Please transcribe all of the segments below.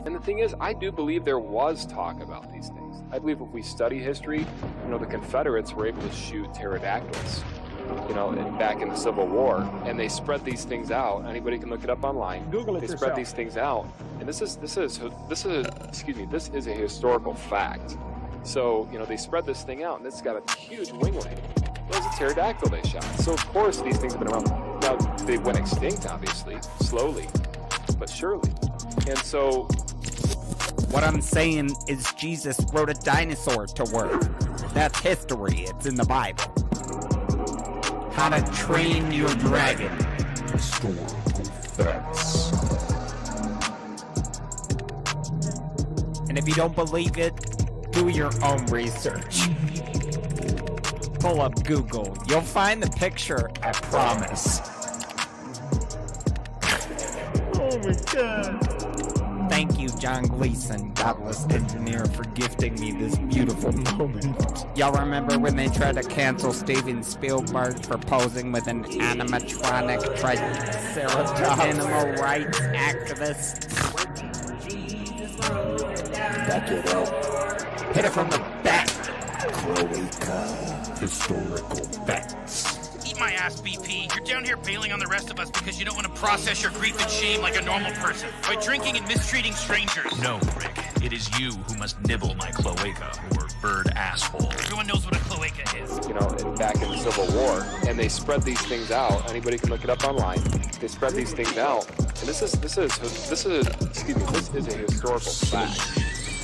And the thing is, I do believe there was talk about these things. I believe if we study history, the Confederates were able to shoot pterodactyls, back in the Civil War, and they spread these things out. Anybody can look it up online. Google it They yourself. spread these things out, and this is a historical fact. So, they spread this thing out, and it's got a huge winglet. It was a pterodactyl they shot. So, of course, these things have been around. Now, they went extinct, obviously, slowly, but surely. And so... What I'm saying is Jesus wrote a dinosaur to work. That's history. It's in the Bible. How to Train Your Dragon. Historical facts. And if you don't believe it, do your own research. Pull up Google. You'll find the picture, I promise. Oh my God. Thank you, John Gleason, Godless engineer, for gifting me this beautiful moment. Y'all remember when they tried to cancel Steven Spielberg for posing with an animatronic triceratops animal rights activist? Back it up. Hit it from the back. Cloaca. Historical facts. Eat my ass, BP. You're down here bailing on the rest of us because you don't want to process your grief and shame like a normal person by drinking and mistreating strangers. No, Rick. It is you who must nibble my cloaca, or bird asshole. Everyone knows what a cloaca is. back in the Civil War, and they spread these things out. Anybody can look it up online. They spread these things out, and this is a historical fact.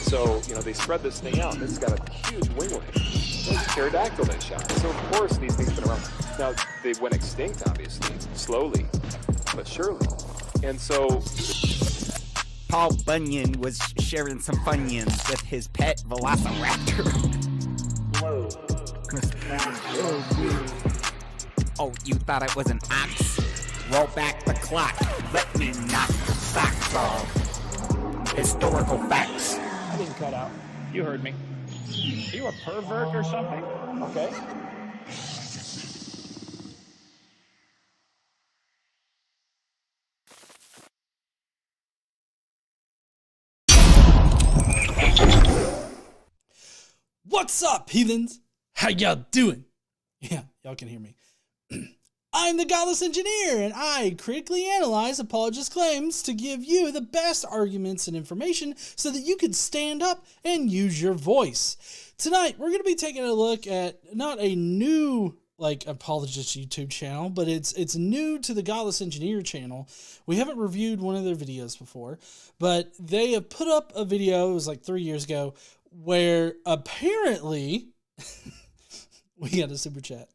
So, they spread this thing out, and it's got a huge winglet. It's a pterodactyl they shot. So, of course, these things have been around. Now, they went extinct, obviously, slowly, but surely. And so... Paul Bunyan was sharing some Funyuns with his pet velociraptor. Whoa. Oh, you thought it was an ox? Roll back the clock. Let me knock the socks off. Historical facts. I didn't cut out. You heard me. Are you a pervert or something? Okay. What's up, heathens? How y'all doing? Yeah, y'all can hear me. I'm the Godless Engineer, and I critically analyze apologist claims to give you the best arguments and information so that you can stand up and use your voice. Tonight, we're going to be taking a look at not a new apologist YouTube channel, but it's new to the Godless Engineer channel. We haven't reviewed one of their videos before, but they have put up a video, it was like 3 years ago, where apparently we got a super chat.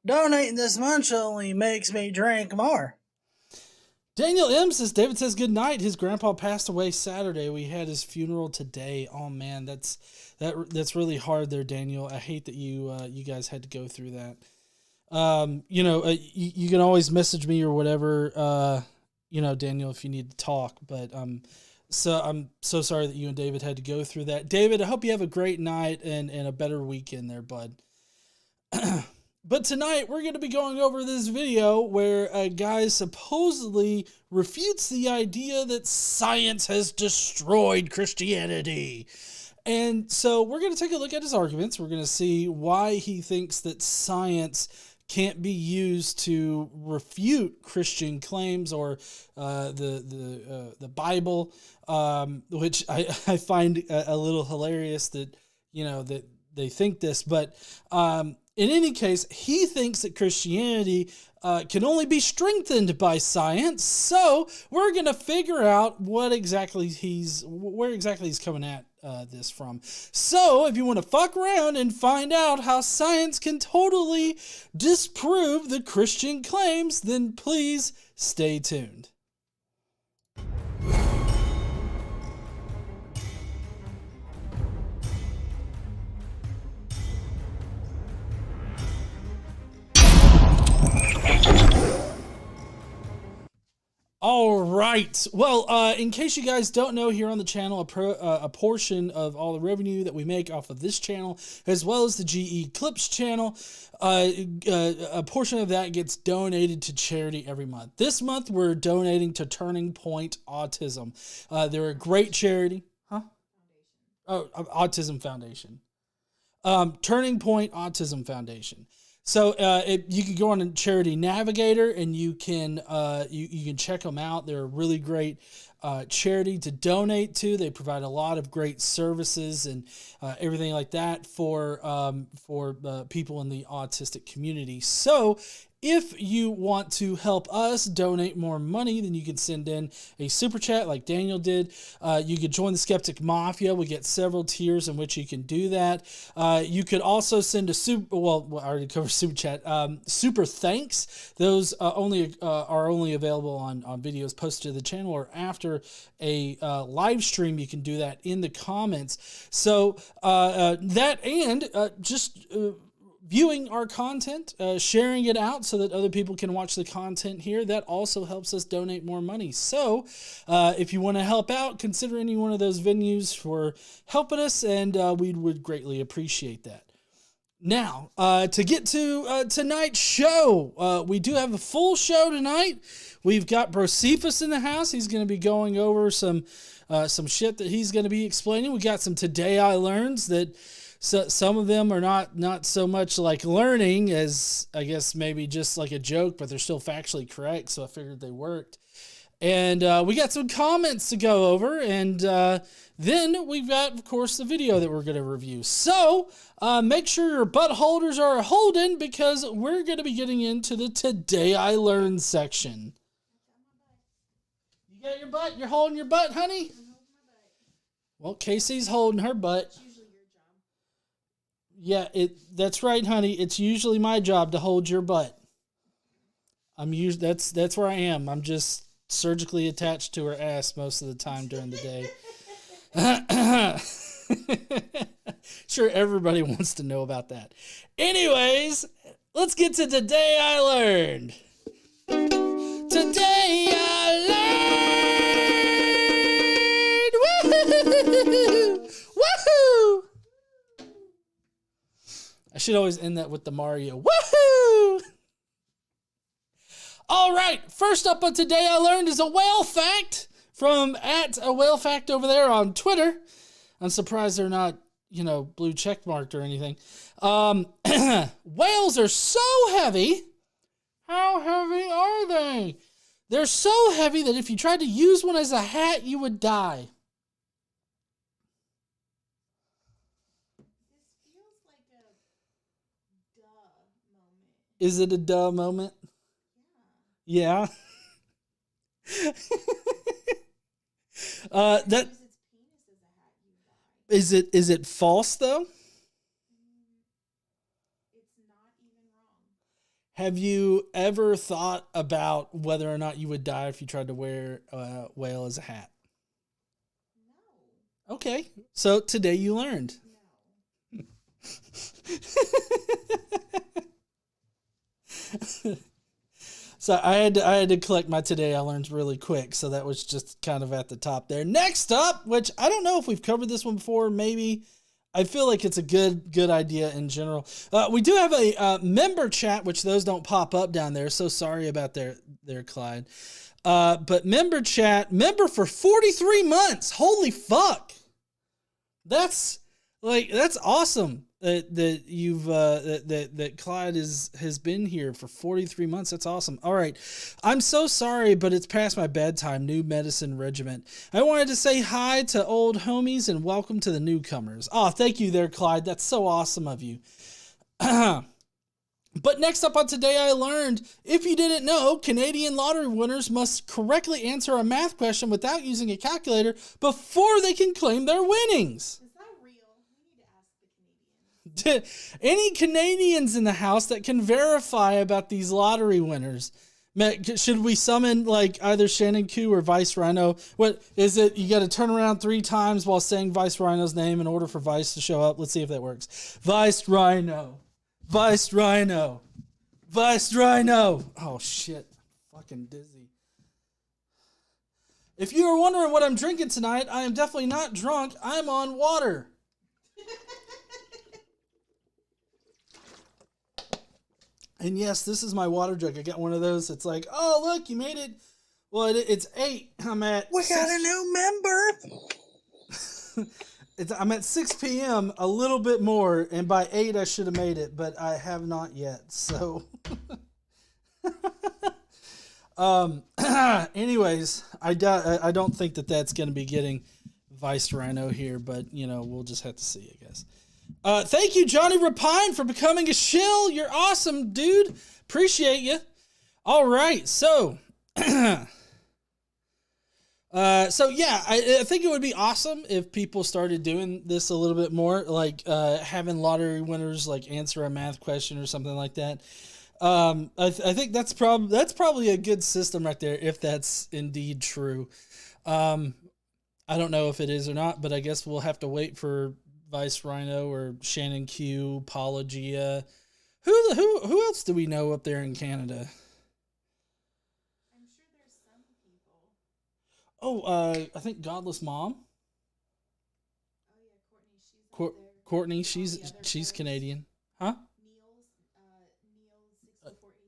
Donating this much only makes me drink more. Daniel M says, David says good night. His grandpa passed away Saturday. We had his funeral today. Oh man, that's really hard there, Daniel. I hate that you guys had to go through that. You can always message me or whatever, Daniel, if you need to talk, but so I'm so sorry that you and David had to go through that. David, I hope you have a great night and a better weekend there, bud. But tonight we're going to be going over this video where a guy supposedly refutes the idea that science has destroyed Christianity. And so we're going to take a look at his arguments. We're going to see why he thinks that science can't be used to refute Christian claims or the Bible, which I find a little hilarious that that they think this. But in any case, he thinks that Christianity can only be strengthened by science. So we're gonna figure out where exactly he's coming at this from. So if you want to fuck around and find out how science can totally disprove the Christian claims, then please stay tuned. All right. Well, in case you guys don't know, here on the channel, a portion of all the revenue that we make off of this channel, as well as the GE Clips channel, a portion of that gets donated to charity every month. This month, we're donating to Turning Point Autism. They're a great charity. Huh? Oh, Autism Foundation. Turning Point Autism Foundation. So you can go on a Charity Navigator and you can check them out. They're a really great charity to donate to. They provide a lot of great services and everything like that for people in the autistic community. So if you want to help us donate more money, then you can send in a super chat like Daniel did. You could join the Skeptic Mafia. We get several tiers in which you can do that. You could also send a super, well, I already covered super chat, super thanks. Those are only available on videos posted to the channel, or after a live stream, you can do that in the comments. So that and just viewing our content, sharing it out so that other people can watch the content here, that also helps us donate more money. So if you want to help out, consider any one of those venues for helping us, and we would greatly appreciate that. Now, to get to tonight's show, we do have a full show tonight. We've got Brocephus in the house. He's going to be going over some shit that he's going to be explaining. We got some Today I Learns that... So some of them are not so much like learning as, I guess, maybe just like a joke, but they're still factually correct, so I figured they worked. And we got some comments to go over, and then we've got, of course, the video that we're going to review. So make sure your butt holders are holding, because we're going to be getting into the Today I Learned section. You got your butt? You're holding your butt, honey? Well, Casey's holding her butt. Yeah, that's right, honey. It's usually my job to hold your butt. That's where I am. I'm just surgically attached to her ass most of the time during the day. Sure, everybody wants to know about that. Anyways, let's get to Today I Learned. Today I learned. Woohoo! Woohoo! I should always end that with the Mario. Woohoo! All right, first up on Today I Learned is a whale fact from @awhalefact over there on Twitter. I'm surprised they're not, blue check marked or anything. Whales are so heavy. How heavy are they? They're so heavy that if you tried to use one as a hat, you would die. Is it a duh moment? Yeah. That is it false though? It's not even wrong. Have you ever thought about whether or not you would die if you tried to wear a whale as a hat? No. Okay. So today you learned. No. So I had to collect my Today I Learned really quick, so that was just kind of at the top there. Next up, which I don't know if we've covered this one before, maybe. I feel like it's a good idea in general. We do have a member chat, which those don't pop up down there, so sorry about there, Clyde. But member chat, member for 43 months. Holy fuck. That's awesome. That you've that Clyde has been here for 43 months. That's awesome. All right, I'm so sorry, but it's past my bedtime. New medicine regiment. I wanted to say hi to old homies and welcome to the newcomers. Oh, thank you there, Clyde. That's so awesome of you. But next up on Today I Learned, if you didn't know, Canadian lottery winners must correctly answer a math question without using a calculator before they can claim their winnings. Any Canadians in the house that can verify about these lottery winners? Should we summon either Shannon Koo or Vice Rhino? What is it? You got to turn around 3 times while saying Vice Rhino's name in order for Vice to show up. Let's see if that works. Vice Rhino, Vice Rhino, Vice Rhino. Oh shit, fucking dizzy. If you are wondering what I'm drinking tonight, I am definitely not drunk. I'm on water. And yes, this is my water jug. I got one of those. It's like, oh, look, you made it. Well, it's 8. I'm at. We got a new member. I'm at 6 p.m. a little bit more, and by 8 I should have made it, but I have not yet. So, anyways, I don't think that's going to be getting Vice Rhino here, but we'll just have to see, I guess. Thank you, Johnny Rapine, for becoming a shill. You're awesome, dude. Appreciate you. All right, so. So yeah, I think it would be awesome if people started doing this a little bit more, like having lottery winners like answer a math question or something like that. I think that's probably a good system right there if that's indeed true. I don't know if it is or not, but I guess we'll have to wait for Vice Rhino or Shannon Q, Apologia. Who else do we know up there in Canada? Oh, I think Godless Mom. Oh yeah, Courtney. She's Canadian, huh?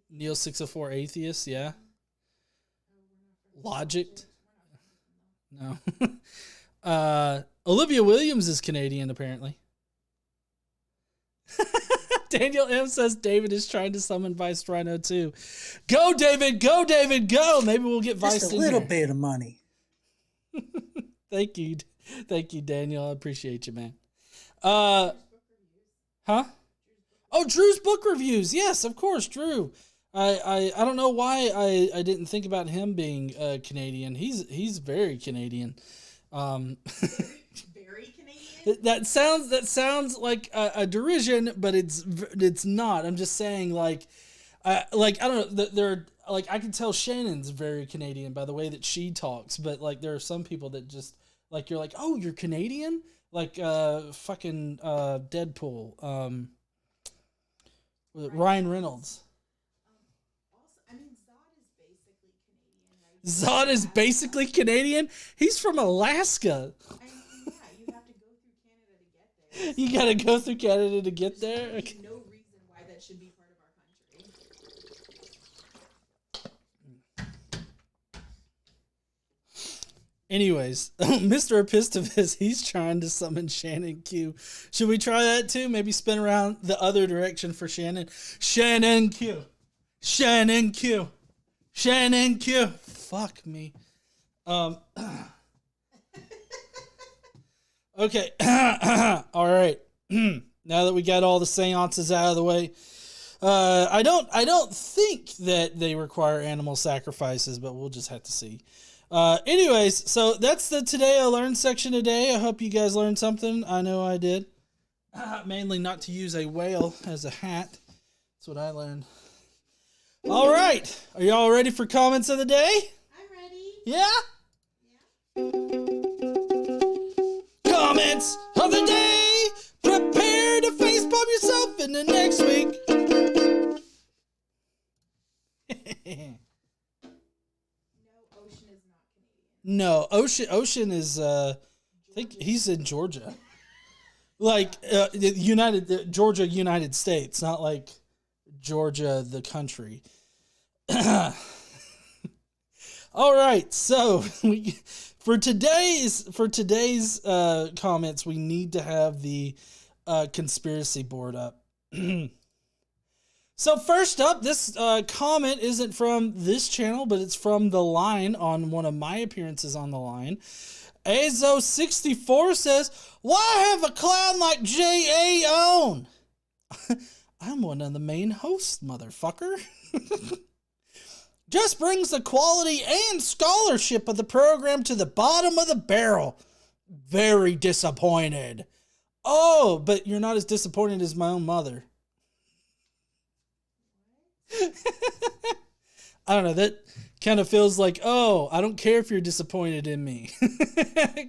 Neil 604 atheist, yeah. Logic. No. Olivia Williams is Canadian, apparently. Daniel M says David is trying to summon Vice Rhino too. Go, David! Go, David! Go! Maybe we'll get Vice Just a in little here. bit of money. Thank you, Daniel. I appreciate you, man. Huh? Oh, Drew's book reviews. Yes, of course, Drew. I don't know why I didn't think about him being Canadian. He's very Canadian. Very Canadian. That sounds like a derision, but it's not. I'm just saying, like I don't know. They're like, I can tell Shannon's very Canadian by the way that she talks, but like there are some people that just like, you're like, oh, you're Canadian, like fucking Deadpool, Ryan Reynolds. Zod is basically Canadian. He's from Alaska. I mean, yeah, you have to go through Canada to get there. You got to go through Canada to get there. Okay. No reason why that should be part of our country. Anyways, Mr. Epistovus, he's trying to summon Shannon Q. Should we try that too? Maybe spin around the other direction for Shannon. Shannon Q. Shannon Q. Shannon Q. Fuck me. Okay. All right. Now that we got all the seances out of the way, I don't think that they require animal sacrifices, but we'll just have to see. Anyways, so that's the Today I Learned section today. I hope you guys learned something. I know I did. Mainly not to use a whale as a hat. That's what I learned. All right. Are y'all ready for comments of the day? I'm ready. Yeah? Yeah. Comments of the day. Prepare to facepalm yourself in the next week. No, Ocean is I think he's in Georgia. Like Georgia, United States, not like Georgia the country. All right, so for today's comments, we need to have the conspiracy board up. So first up, this comment isn't from this channel, but it's from The Line on one of my appearances on The Line. Azo64 says, why have a clown like J.A. on? I'm one of the main hosts, motherfucker. Just brings the quality and scholarship of the program to the bottom of the barrel. Very disappointed. Oh, but you're not as disappointed as my own mother. I don't know, that kind of feels like, oh, I don't care if you're disappointed in me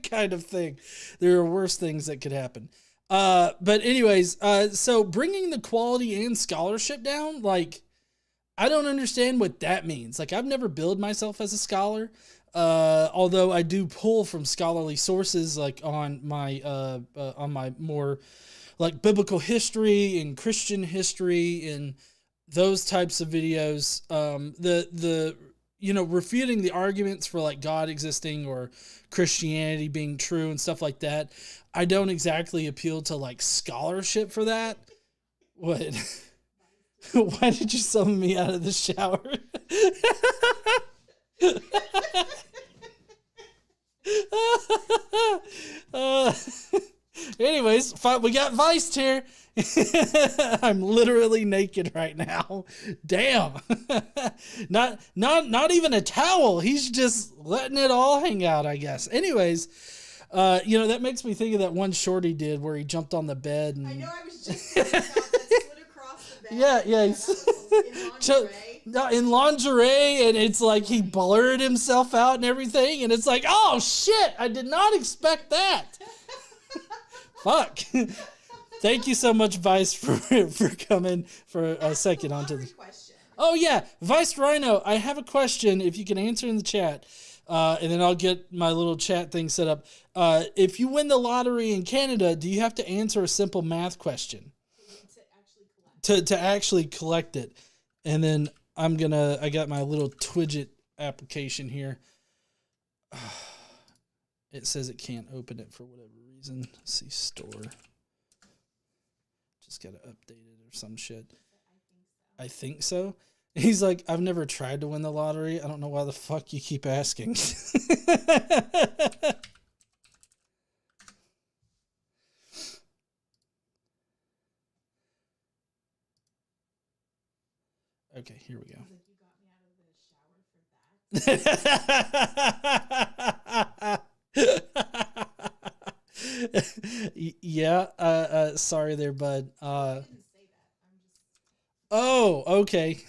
kind of thing. There are worse things that could happen. But anyways, so bringing the quality and scholarship down, like, I don't understand what that means. Like, I've never billed myself as a scholar. Although I do pull from scholarly sources, like on my more like biblical history and Christian history and those types of videos. The refuting the arguments for like God existing or Christianity being true and stuff like that. I don't exactly appeal to like scholarship for that. What? Why did you summon me out of the shower? Anyways, we got Vice here. I'm literally naked right now. Damn. Not even a towel. He's just letting it all hang out, I guess. Anyways, that makes me think of that one short he did where he jumped on the bed and I know, I was just thinking about that slid across the bed. yeah. In lingerie. In lingerie, and it's like he blurred himself out and everything, and it's like, oh shit, I did not expect that. Fuck. Thank you so much, Vice, for coming for a second onto the Question. Oh yeah, Vice Rhino, I have a question. If you can answer in the chat, and then I'll get my little chat thing set up. If you win the lottery in Canada, do you have to answer a simple math question to actually collect it? And then I got my little Twidget application here. It says it can't open it for whatever reason. Let's see, store. Just got to update it or some shit. I think so. He's like, I've never tried to win the lottery. I don't know why the fuck you keep asking. Okay, here we go. Yeah, sorry there, bud. Oh, okay.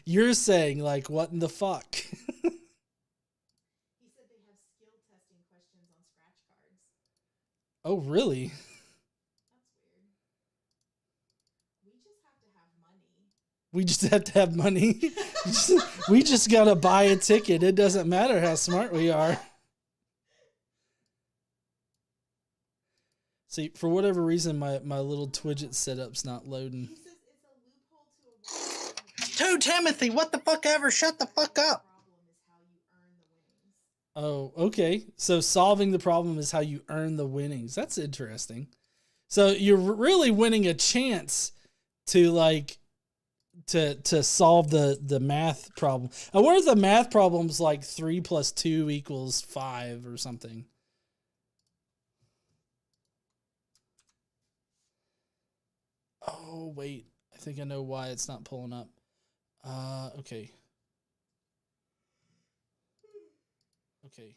You're saying, like, what in the fuck? He said they have skill testing questions on scratch cards. Oh, really? We just have to have money. We just have to have money. We just gotta buy a ticket. It doesn't matter how smart we are. See, for whatever reason, my little Twidget setup's not loading. He says it's a loophole to To Timothy, what the fuck ever? Shut the fuck up. Oh, okay. So solving the problem is how you earn the winnings. That's interesting. So you're really winning a chance to like to solve the math problem. I wonder if the math problem's like 3 + 2 = 5 or something. Oh, wait. I think I know why it's not pulling up. Okay. Okay.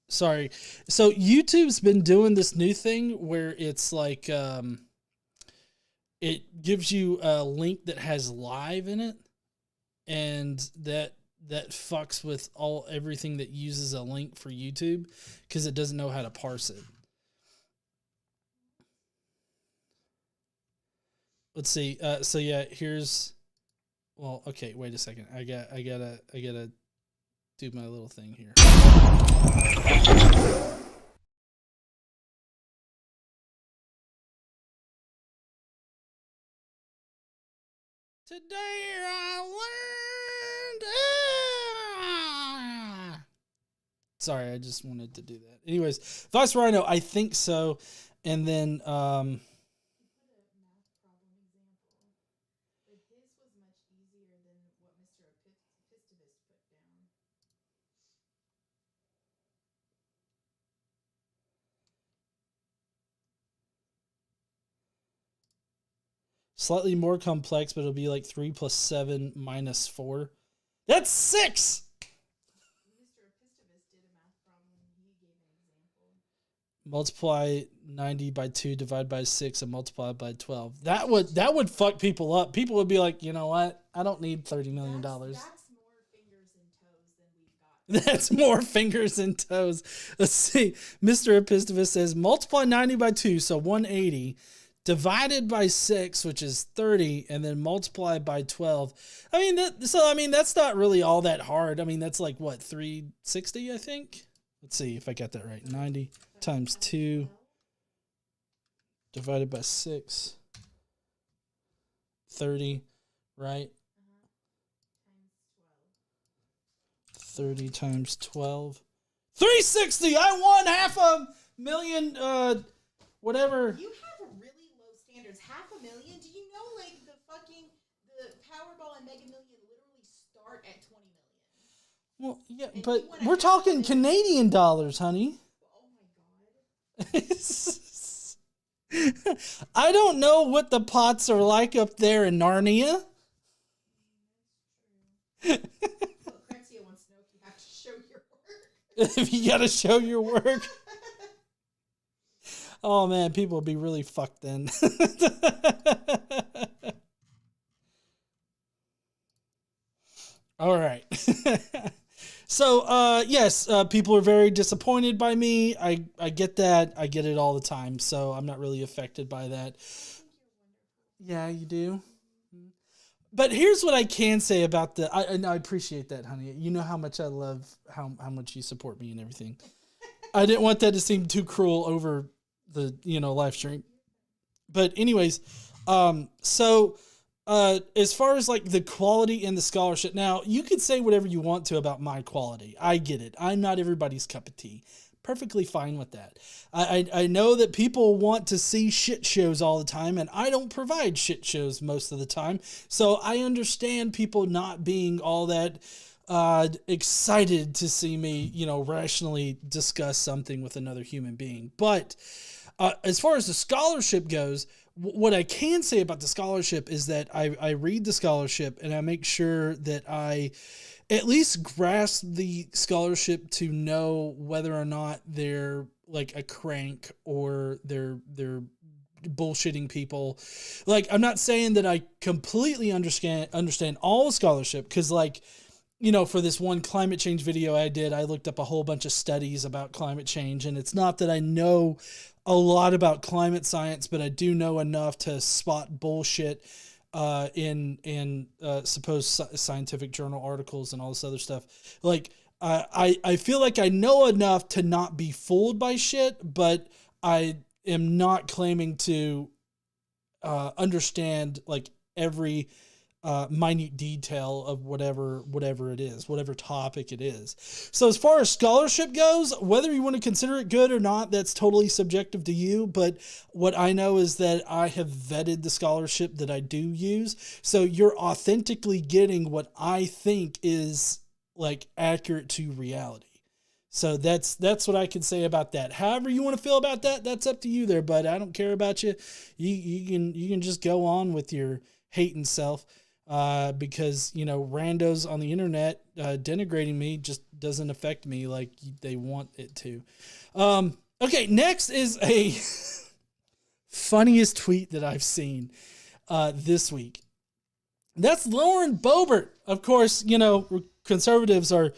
Sorry. So YouTube's been doing this new thing where it's like it gives you a link that has live in it, and that fucks with everything that uses a link for YouTube because it doesn't know how to parse it. Let's see. So yeah, here's. Well, okay. Wait a second. I gotta do my little thing here. Today I learned. Sorry, I just wanted to do that. Anyways, Vice Rhino, I think so. And then slightly more complex, but it'll be like 3 + 7 - 4. That's 6. Multiply 90 by 2, divide by 6, and multiply by 12. That would fuck people up. People would be like, you know what? I don't need $30 million. That's more fingers and toes. Let's see. Mr. Epistovus says multiply 90 by 2, so 180. divided by 6, which is 30, and then multiplied by 12. I mean, that's not really all that hard. I mean, that's like, what, 360, I think? Let's see if I got that right. 90 times 2 divided by 6. 30, right? 30 times 12. 360! I won $500,000, whatever. You have really low standards. $500,000? Do you know, like, the Powerball and Mega Million literally start at 20 million? Well, yeah, but we're talking Canadian dollars, honey. Oh my god. I don't know what the pots are like up there in Narnia. Crexia wants to know if you have to show your work. If you gotta show your work. Oh man, people would be really fucked then. All right. So, yes, people are very disappointed by me. I get that. I get it all the time. So I'm not really affected by that. Yeah, you do. But here's what I can say about I appreciate that, honey. You know how much I love how much you support me and everything. I didn't want that to seem too cruel over the, live stream. But anyways, so as far as like the quality and the scholarship, now you could say whatever you want to about my quality. I get it. I'm not everybody's cup of tea. Perfectly fine with that. I know that people want to see shit shows all the time, and I don't provide shit shows most of the time. So I understand people not being all that excited to see me, rationally discuss something with another human being. But as far as the scholarship goes, what I can say about the scholarship is that I read the scholarship and I make sure that I at least grasp the scholarship to know whether or not they're like a crank or they're bullshitting people. Like, I'm not saying that I completely understand all scholarship, because like, for this one climate change video I did, I looked up a whole bunch of studies about climate change, and it's not that I know a lot about climate science, but I do know enough to spot bullshit in supposed scientific journal articles and all this other stuff. Like, I feel like I know enough to not be fooled by shit, but I am not claiming to understand like every minute detail of whatever it is, whatever topic it is. So as far as scholarship goes, whether you want to consider it good or not, that's totally subjective to you. But what I know is that I have vetted the scholarship that I do use. So you're authentically getting what I think is like accurate to reality. So that's what I can say about that. However you want to feel about that, that's up to you there, bud. I don't care about you. You can just go on with your hating self. Because, randos on the internet denigrating me just doesn't affect me like they want it to. Okay, next is a funniest tweet that I've seen this week. That's Lauren Boebert. Of course, conservatives are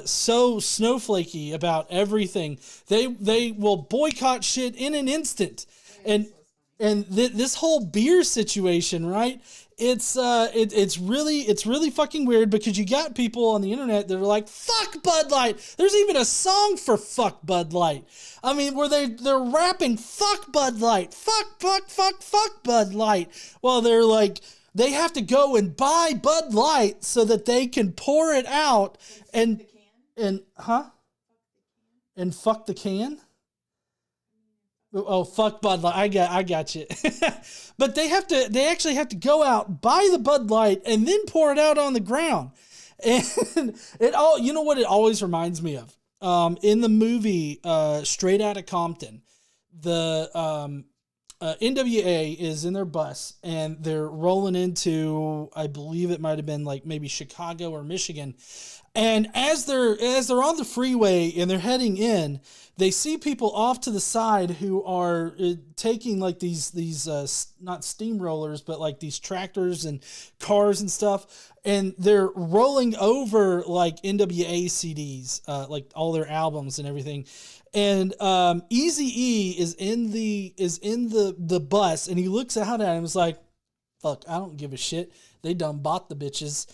so snowflakey about everything. They will boycott shit in an instant. And this whole beer situation, right? It's really fucking weird, because you got people on the internet that are like, fuck Bud Light. There's even a song for fuck Bud Light. I mean, where they're rapping fuck Bud Light, fuck Bud Light. Well, they're like, they have to go and buy Bud Light so that they can pour it out and fuck the can. Oh, fuck Bud Light. I got you. But they actually have to go out, buy the Bud Light, and then pour it out on the ground. And you know what it always reminds me of? In the movie Straight Outta Compton, the NWA is in their bus and they're rolling into, I believe it might have been like maybe Chicago or Michigan. And as they're on the freeway and they're heading in, they see people off to the side who are taking like these not steamrollers, but like these tractors and cars and stuff, and they're rolling over like NWA CDs, like all their albums and everything. And Eazy-E is in the bus, and he looks out at him and is like, "Fuck, I don't give a shit. They done bought the bitches."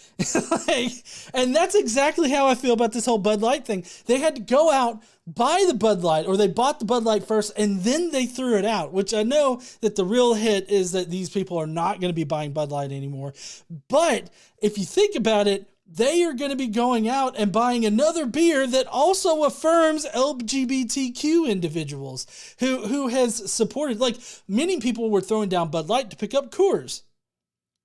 And that's exactly how I feel about this whole Bud Light thing. They had to go out, buy the Bud Light, or they bought the Bud Light first, and then they threw it out, which I know that the real hit is that these people are not going to be buying Bud Light anymore. But if you think about it, they are going to be going out and buying another beer that also affirms LGBTQ individuals who has supported, like many people were throwing down Bud Light to pick up Coors.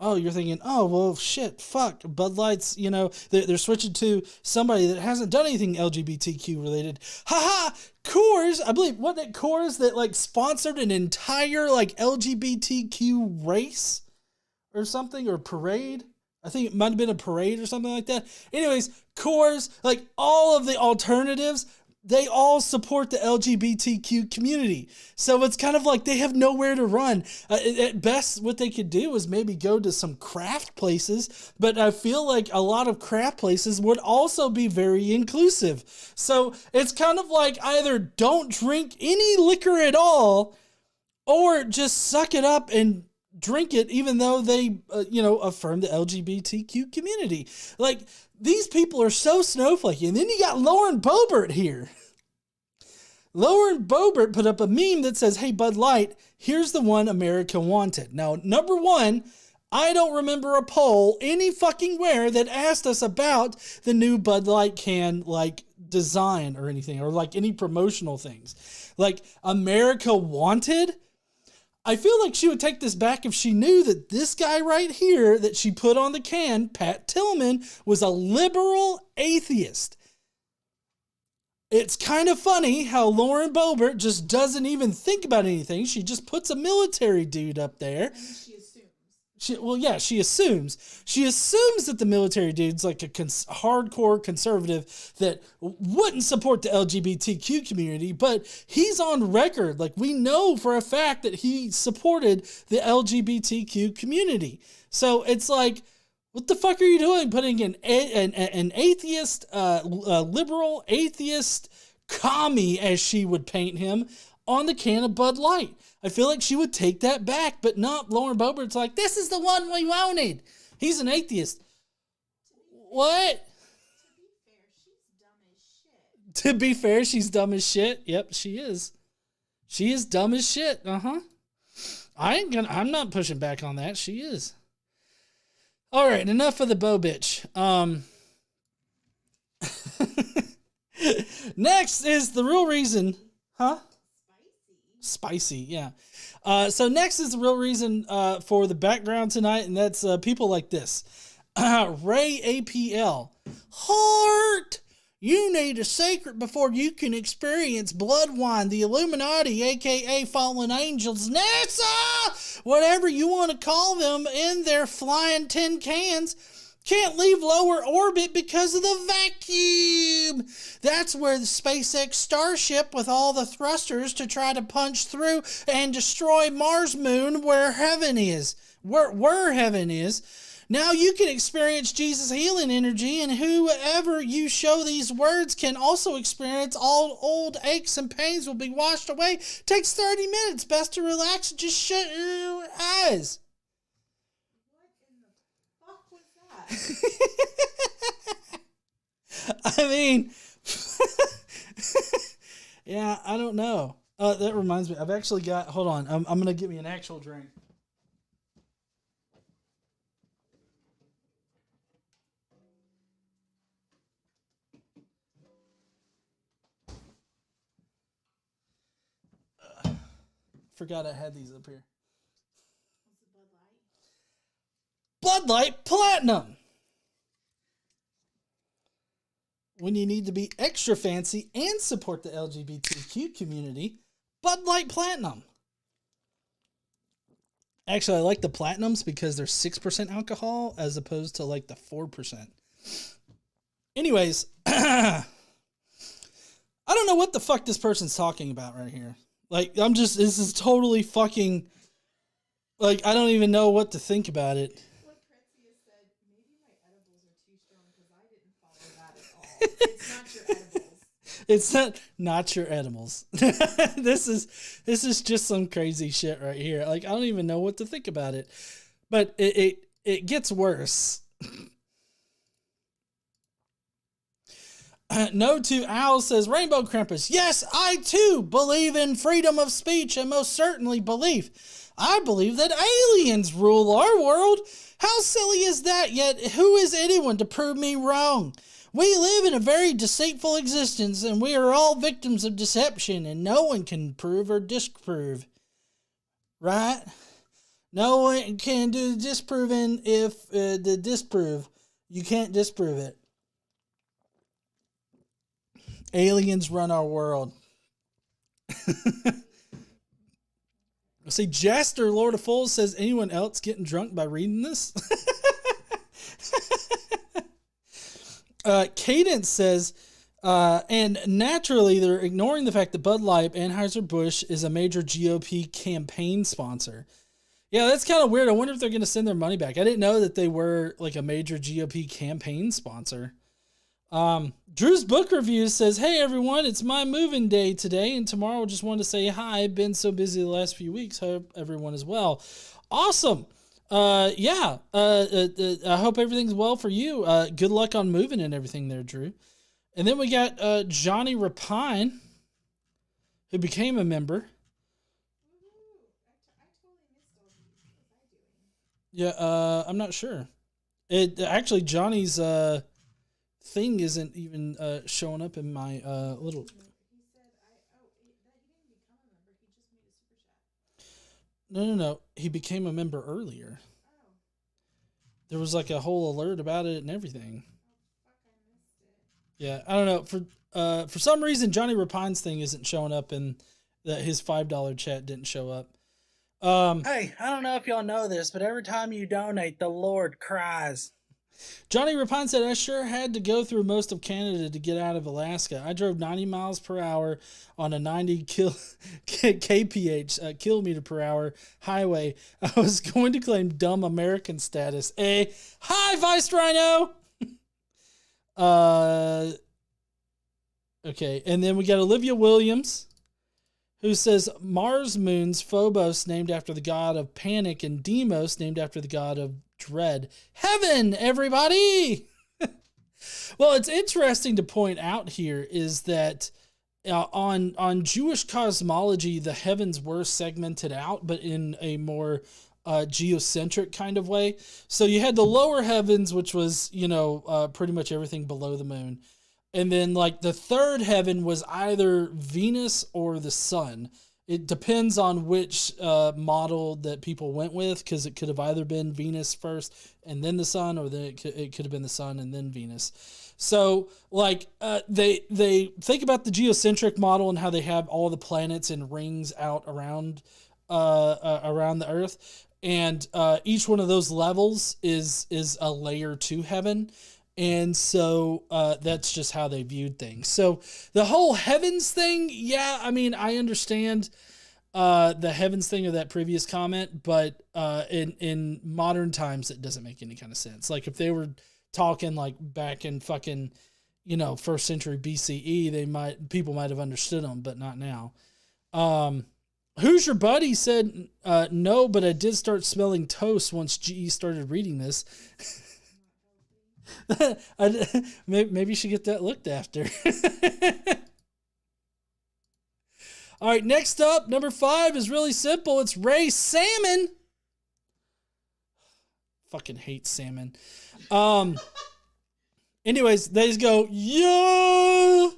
Oh, you're thinking, oh, well, shit, fuck. Bud Light's, they're switching to somebody that hasn't done anything LGBTQ related. Haha, Coors, I believe, wasn't it Coors that, like, sponsored an entire, like, LGBTQ race or something, or parade? I think it might have been a parade or something like that. Anyways, Coors, like, all of the alternatives, they all support the LGBTQ community. So it's kind of like they have nowhere to run. At best, what they could do is maybe go to some craft places, but I feel like a lot of craft places would also be very inclusive. So it's kind of like either don't drink any liquor at all, or just suck it up and drink it, even though they, affirm the LGBTQ community. Like, these people are so snowflakey. And then you got Lauren Boebert here. Lauren Boebert put up a meme that says, "Hey, Bud Light, here's the one America wanted." Now, number one, I don't remember a poll any fucking where that asked us about the new Bud Light can, like, design or anything, or like any promotional things. Like, America wanted? I feel like she would take this back if she knew that this guy right here that she put on the can, Pat Tillman, was a liberal atheist. It's kind of funny how Lauren Boebert just doesn't even think about anything. She just puts a military dude up there. She assumes. She assumes that the military dude's like a hardcore conservative that wouldn't support the LGBTQ community, but he's on record. Like, we know for a fact that he supported the LGBTQ community. So it's like, what the fuck are you doing putting an atheist, liberal atheist commie, as she would paint him, on the can of Bud Light? I feel like she would take that back, but not. Lauren Boebert's like, "This is the one we wanted. He's an atheist." What? To be fair, she's dumb as shit. Yep, she is. She is dumb as shit. I'm not pushing back on that. She is. All right, enough of the Bo bitch. Next is the real reason, Spicy, yeah. So next is the real reason for the background tonight, and that's people like this. Ray APL. Heart! You need a secret before you can experience blood wine. The Illuminati, a.k.a. fallen angels, NASA, whatever you want to call them, in their flying tin cans, can't leave lower orbit because of the vacuum. That's where the SpaceX Starship, with all the thrusters to try to punch through and destroy Mars moon, where heaven is. Where heaven is. Now you can experience Jesus' healing energy, and whoever you show these words can also experience all old aches and pains will be washed away. Takes 30 minutes. Best to relax and just shut your eyes. I mean, yeah, I don't know. That reminds me, I've actually got, hold on, I'm going to get me an actual drink. Forgot I had these up here. Bud Light Platinum. When you need to be extra fancy and support the LGBTQ community, Bud Light Platinum. Actually, I like the Platinums because they're 6% alcohol as opposed to like the 4%. Anyways, I don't know what the fuck this person's talking about right here. Like, this is totally fucking, like, I don't even know what to think about it. What Pretzius said, maybe my edibles are too strong because I didn't follow that at all. It's not your edibles. It's not your edibles. This is just some crazy shit right here. Like, I don't even know what to think about it. But it gets worse. No to Owl says, Rainbow Krampus, yes, I too believe in freedom of speech and most certainly belief. I believe that aliens rule our world. How silly is that? Yet who is anyone to prove me wrong? We live in a very deceitful existence and we are all victims of deception and no one can prove or disprove. Right? No one can do the disproving if the disprove. You can't disprove it. Aliens run our world. See, Jaster, Lord of Fools, says, anyone else getting drunk by reading this? Cadence says, and naturally they're ignoring the fact that Bud Light, Anheuser-Busch, is a major GOP campaign sponsor. Yeah, that's kind of weird. I wonder if they're going to send their money back. I didn't know that they were like a major GOP campaign sponsor. Drew's Book Review says, hey everyone, it's my moving day today and tomorrow. Just wanted to say hi. I've been so busy the last few weeks. Hope everyone is well. Awesome. I hope everything's well for you. Good luck on moving and everything there, Drew. And then we got Johnny Rapine, who became a member. Yeah, I'm not sure. Actually, Johnny's thing isn't even showing up in my little. He said, he didn't become a member. He just made a super chat. No. He became a member earlier. Oh. There was like a whole alert about it and everything. Oh, fuck, I missed it. Yeah, I don't know. For some reason, Johnny Rapine's thing isn't showing up, and that his $5 chat didn't show up. Hey, I don't know if y'all know this, but every time you donate, the Lord cries. Johnny Rapine said, I sure had to go through most of Canada to get out of Alaska. I drove 90 miles per hour on a 90 kph, kilometer per hour highway. I was going to claim dumb American status. Hi, Vice Rhino! Okay, and then we got Olivia Williams, who says, Mars moons, Phobos named after the god of panic, and Deimos named after the god of dread. Heaven, everybody! Well, it's interesting to point out here is that on Jewish cosmology, the heavens were segmented out, but in a more geocentric kind of way. So you had the lower heavens, which was, pretty much everything below the moon. And then like the third heaven was either Venus or the sun. It depends on which model that people went with, because it could have either been Venus first and then the sun, or then it could have been the sun and then Venus. So like they think about the geocentric model and how they have all the planets in rings out around the Earth, and each one of those levels is a layer to heaven. And so that's just how they viewed things. So the whole heavens thing, yeah, I mean, I understand the heavens thing of that previous comment, but in modern times, it doesn't make any kind of sense. Like if they were talking like back in fucking, first century BCE, people might have understood them, but not now. Who's Your Buddy said, no, but I did start smelling toast once GE started reading this. Maybe you should get that looked after. All right, next up, number 5 is really simple. It's Ray Salmon. Fucking hate salmon. Anyways, they just go, yeah.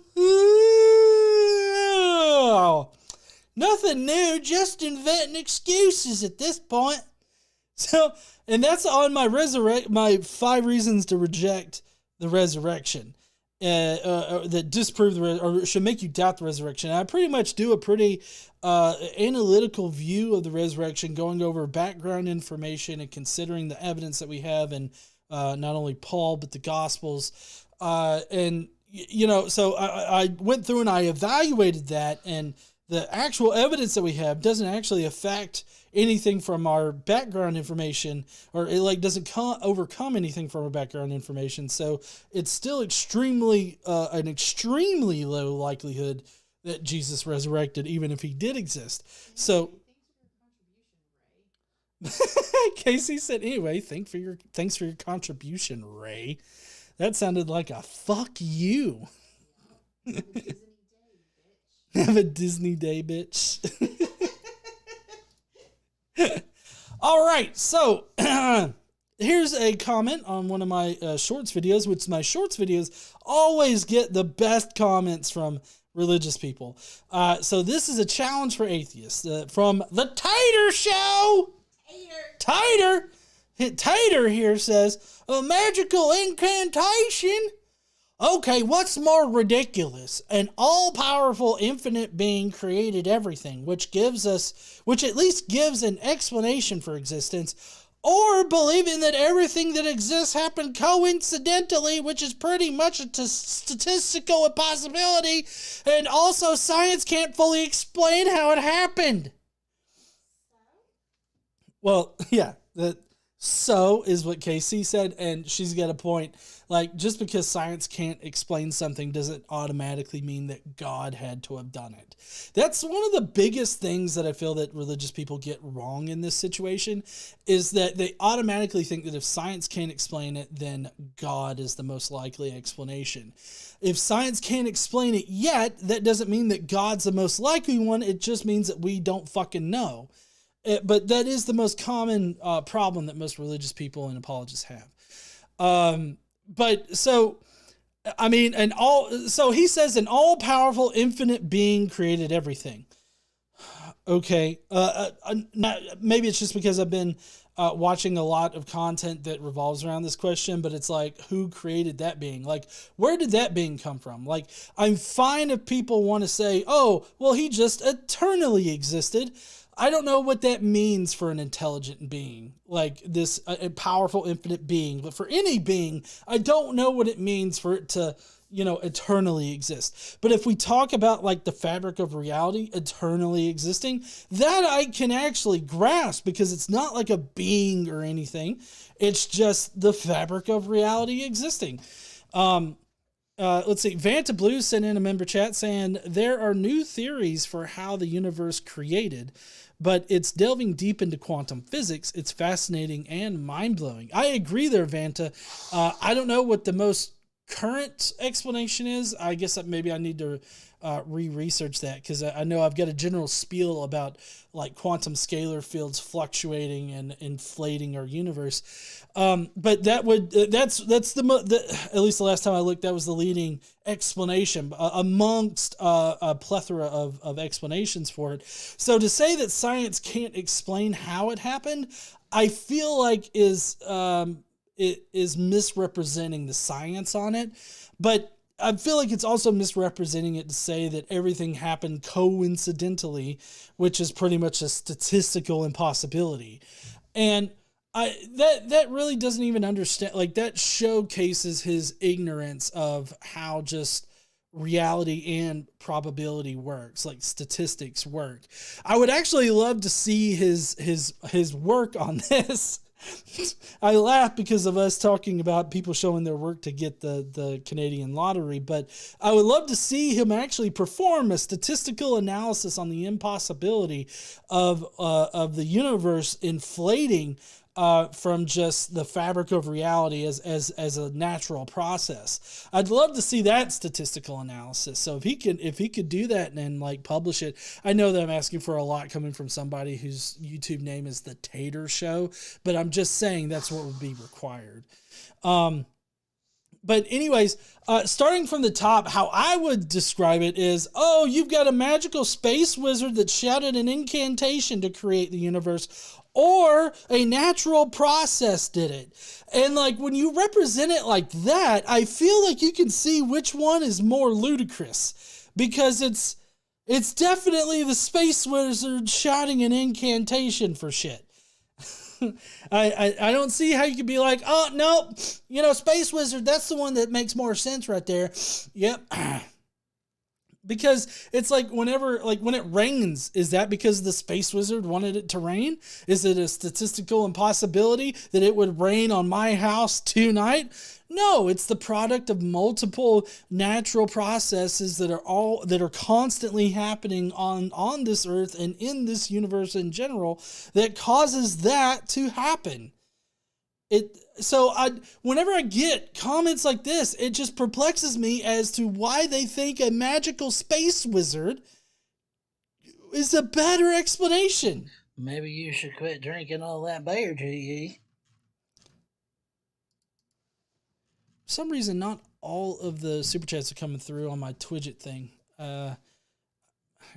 Nothing new, just inventing excuses at this point. So, and that's on my my 5 reasons to reject the resurrection, that disprove or should make you doubt the resurrection. I pretty much do a pretty analytical view of the resurrection, going over background information and considering the evidence that we have in not only Paul but the Gospels. And you know, so I went through and I evaluated that, and the actual evidence that we have doesn't actually affect anything from our background information, or it like doesn't overcome anything from our background information. So it's still extremely an extremely low likelihood that Jesus resurrected, even if he did exist. So Casey said, anyway, thanks for your contribution, Ray. That sounded like a fuck you. Have a Disney day, bitch. All right, so here's a comment on one of my shorts videos, which my shorts videos always get the best comments from religious people. So this is a challenge for atheists from the Tater Show. Tater here says, a magical incantation? Okay, what's more ridiculous? An all-powerful infinite being created everything, which at least gives an explanation for existence, or believing that everything that exists happened coincidentally, which is pretty much a statistical impossibility, and also science can't fully explain how it happened. Well, yeah, so is what Casey said, and she's got a point. Like, just because science can't explain something doesn't automatically mean that God had to have done it. That's one of the biggest things that I feel that religious people get wrong in this situation, is that they automatically think that if science can't explain it, then God is the most likely explanation. If science can't explain it yet, that doesn't mean that God's the most likely one. It just means that we don't fucking know. But that is the most common problem that most religious people and apologists have. But so, I mean, so he says an all-powerful infinite being created everything. Okay. Maybe it's just because I've been watching a lot of content that revolves around this question, but it's like, who created that being? Like, where did that being come from? Like, I'm fine if people want to say, oh, well, he just eternally existed. I don't know what that means for an intelligent being, like this a powerful infinite being. But for any being, I don't know what it means for it to, eternally exist. But if we talk about like the fabric of reality eternally existing, that I can actually grasp, because it's not like a being or anything. It's just the fabric of reality existing. Let's see. Vanta Blue sent in a member chat saying there are new theories for how the universe created, but it's delving deep into quantum physics. It's fascinating and mind-blowing. I agree there, Vanta. I don't know what the most current explanation is. I guess that maybe I need to re-research that, because I know I've got a general spiel about like quantum scalar fields fluctuating and inflating our universe. But that's at least the last time I looked, that was the leading explanation amongst a plethora of explanations for it. So to say that science can't explain how it happened, I feel like it is misrepresenting the science on it. But I feel like it's also misrepresenting it to say that everything happened coincidentally, which is pretty much a statistical impossibility. And that really doesn't even understand, like, that showcases his ignorance of how just reality and probability works, like statistics work. I would actually love to see his work on this. I laugh because of us talking about people showing their work to get the Canadian lottery, but I would love to see him actually perform a statistical analysis on the impossibility of the universe inflating from just the fabric of reality as a natural process. I'd love to see that statistical analysis. So if he could do that and like publish it, I know that I'm asking for a lot coming from somebody whose YouTube name is the Tater Show, but I'm just saying that's what would be required. But anyways, starting from the top, how I would describe it is, oh, you've got a magical space wizard that shouted an incantation to create the universe, or a natural process did it. And like, when you represent it like that, I feel like you can see which one is more ludicrous, because it's definitely the space wizard shouting an incantation for shit. I don't see how you could be like, oh, no, you know, Space Wizard, that's the one that makes more sense right there. Yep. Because it's like whenever, like when it rains, is that because the Space Wizard wanted it to rain? Is it a statistical impossibility that it would rain on my house tonight? No, it's the product of multiple natural processes that are constantly happening on this earth and in this universe in general that causes that to happen. Whenever I get comments like this, it just perplexes me as to why they think a magical space wizard is a better explanation. Maybe you should quit drinking all that beer, GE. For some reason, not all of the super chats are coming through on my Twidget thing.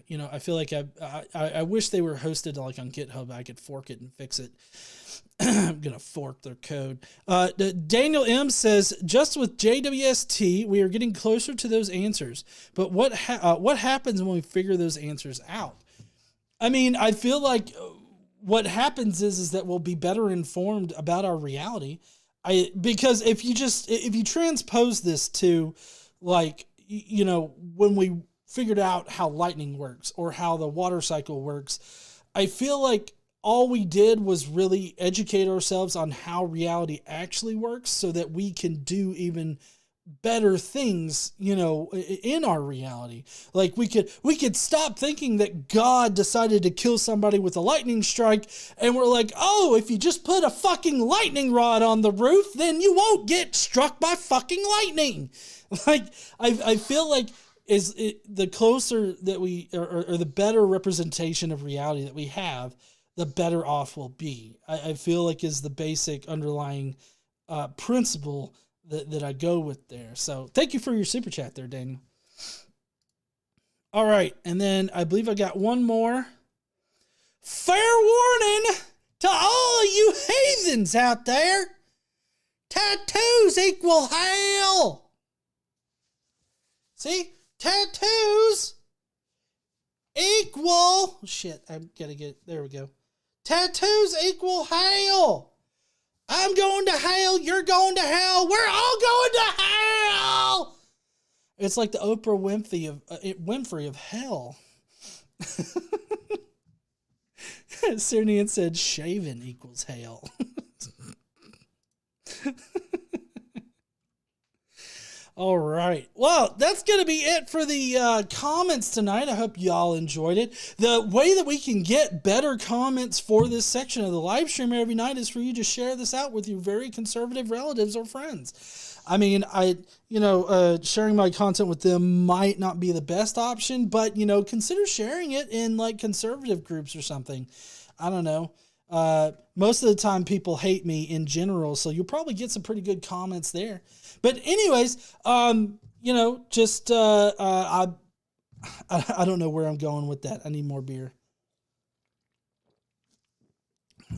You know, I feel like I wish they were hosted like on GitHub. I could fork it and fix it. I'm gonna fork their code. Daniel M says, just with JWST, we are getting closer to those answers. But what happens when we figure those answers out? I mean, I feel like what happens is that we'll be better informed about our reality. Because if you transpose this to, like, you know, when we figured out how lightning works or how the water cycle works, I feel like all we did was really educate ourselves on how reality actually works so that we can do even better things, you know, in our reality. Like we could stop thinking that God decided to kill somebody with a lightning strike, and we're like, oh, if you just put a fucking lightning rod on the roof, then you won't get struck by fucking lightning. Like, I feel like the closer that we, or the better representation of reality that we have, the better off we'll be. I feel like is the basic underlying principle that I go with there. So thank you for your super chat there, Daniel. All right. And then I believe I got one more. Fair warning to all of you heathens out there. Tattoos equal hell. See? Tattoos equal... Shit, I gotta get... There we go. Tattoos equal hell. I'm going to hell. You're going to hell. We're all going to hell. It's like the Oprah Winfrey of hell. Cernian said shaven equals hell. All right. Well, that's going to be it for the comments tonight. I hope y'all enjoyed it. The way that we can get better comments for this section of the live stream every night is for you to share this out with your very conservative relatives or friends. I mean, sharing my content with them might not be the best option, but, you know, consider sharing it in like conservative groups or something. I don't know. Most of the time people hate me in general, so you'll probably get some pretty good comments there. But anyways, I don't know where I'm going with that. I need more beer.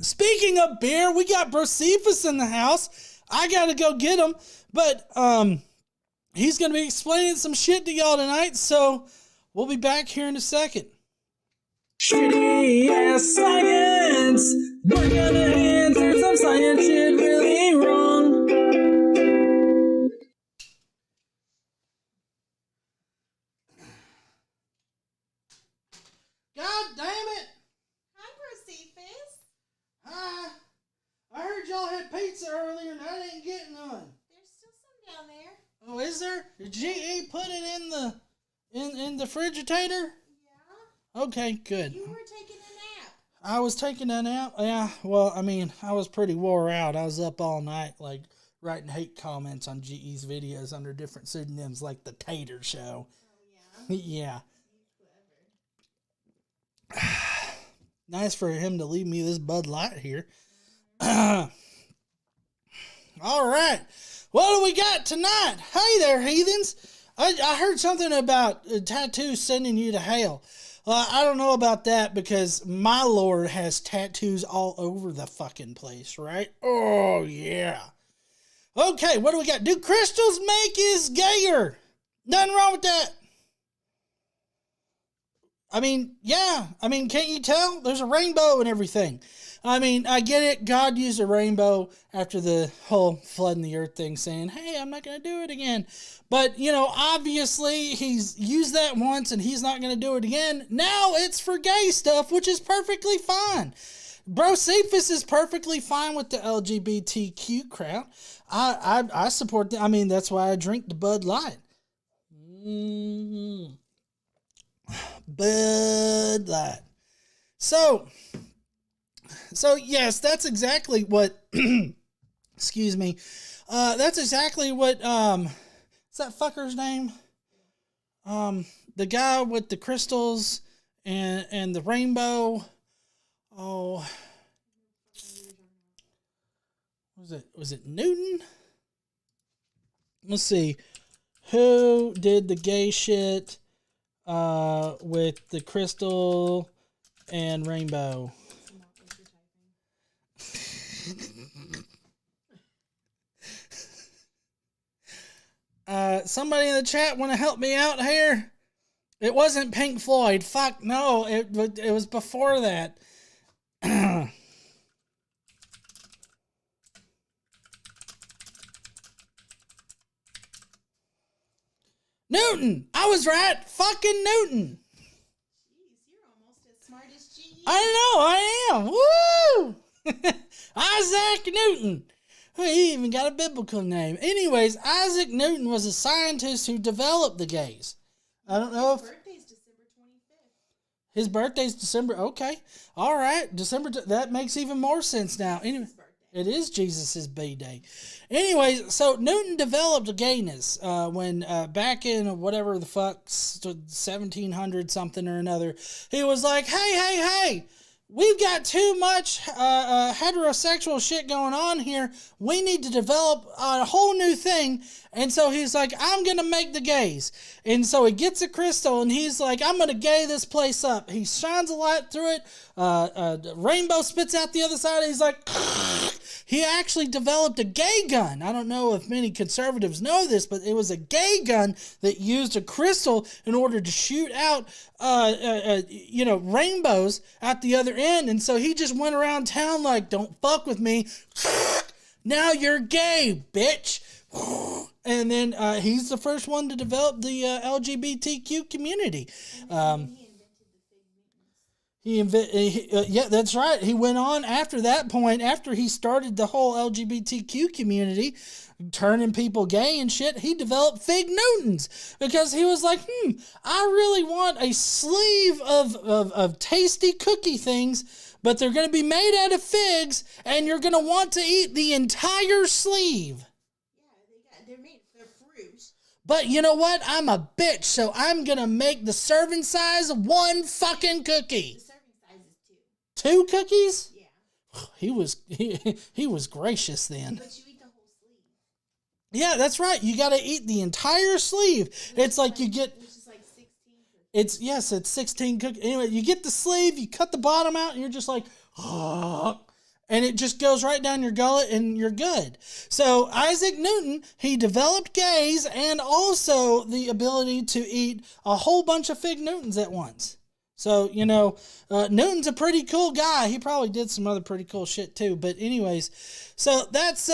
Speaking of beer, we got Brocephus in the house. I got to go get him, but he's going to be explaining some shit to y'all tonight, so we'll be back here in a second. Shitty ass science. We're gonna answer some science shit really wrong. God damn it! Hi, Brocephus. Hi. I heard y'all had pizza earlier and I didn't get none. There's still some down there. Oh, is there? Did GE put it in the frigitator? Yeah. Okay, good. You were taking a nap. I was taking a nap. Yeah, well, I mean, I was pretty wore out. I was up all night, like, writing hate comments on GE's videos under different pseudonyms, like the Tater Show. Oh, yeah? Yeah. Nice for him to leave me this Bud Light here. All right. What do we got tonight? Hey there, heathens. I heard something about tattoos sending you to hell. I don't know about that because my Lord has tattoos all over the fucking place, right? Oh, yeah. Okay, what do we got? Do crystals make us gayer? Nothing wrong with that. I mean, yeah. I mean, can't you tell? There's a rainbow and everything. I mean, I get it. God used a rainbow after the whole flooding the earth thing, saying, hey, I'm not going to do it again. But, you know, obviously he's used that once and he's not going to do it again. Now it's for gay stuff, which is perfectly fine. Brocephus is perfectly fine with the LGBTQ crowd. I support them. I mean, that's why I drink the Bud Light. Bud Light. So yes, that's exactly what, excuse me. That's exactly what, what's that fucker's name? The guy with the crystals and the rainbow. Oh, was it Newton? Let's see. Who did the gay shit with the crystal and rainbow? Somebody in the chat want to help me out here? It wasn't Pink Floyd. Fuck no. It was before that. Newton! I was right! Fucking Newton! Jeez, you're almost as smart as G. I know, I am! Woo! Isaac Newton! He even got a biblical name. Anyways, Isaac Newton was a scientist who developed the gays. I don't know if... His birthday's December 25th. His birthday's December... Okay. Alright. That makes even more sense now. Anyway... It is Jesus' B-Day. Anyways, so Newton developed gayness when back in whatever the fuck, 1700 something or another, he was like, hey, we've got too much heterosexual shit going on here. We need to develop a whole new thing. And so he's like, I'm going to make the gays. And so he gets a crystal and he's like, I'm going to gay this place up. He shines a light through it. The rainbow spits out the other side. And he's like, he actually developed a gay gun. I don't know if many conservatives know this, but it was a gay gun that used a crystal in order to shoot out, rainbows at the other end. And so he just went around town like, don't fuck with me. Now you're gay, bitch. And then he's the first one to develop the LGBTQ community. Yeah, that's right. He went on after that point, after he started the whole LGBTQ community, turning people gay and shit, he developed Fig Newtons because he was like, I really want a sleeve of tasty cookie things, but they're going to be made out of figs, and you're going to want to eat the entire sleeve. They're made for fruit. But you know what? I'm a bitch, so I'm going to make the serving size of one fucking cookie. The serving size is 2 2. cookies? Yeah. He was gracious then. But you eat the whole sleeve. Yeah, that's right. You got to eat the entire sleeve. It's like you get... Which is like 16 cookies. It's 16 cookies. Anyway, you get the sleeve, you cut the bottom out, and you're just like... and it just goes right down your gullet and you're good. So Isaac Newton, he developed gays and also the ability to eat a whole bunch of Fig Newtons at once. So, Newton's a pretty cool guy. He probably did some other pretty cool shit too. But anyways, so that's,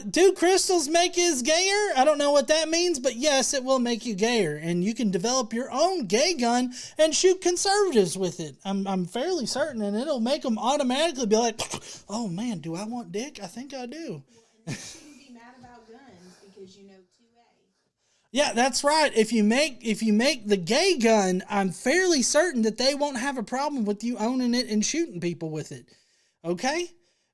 do crystals make us gayer? I don't know what that means, but yes, it will make you gayer. And you can develop your own gay gun and shoot conservatives with it. I'm fairly certain, and it'll make them automatically be like, oh man, do I want dick? I think I do. Well, and you shouldn't be mad about guns because 2A. Yeah, that's right. If you make the gay gun, I'm fairly certain that they won't have a problem with you owning it and shooting people with it. Okay?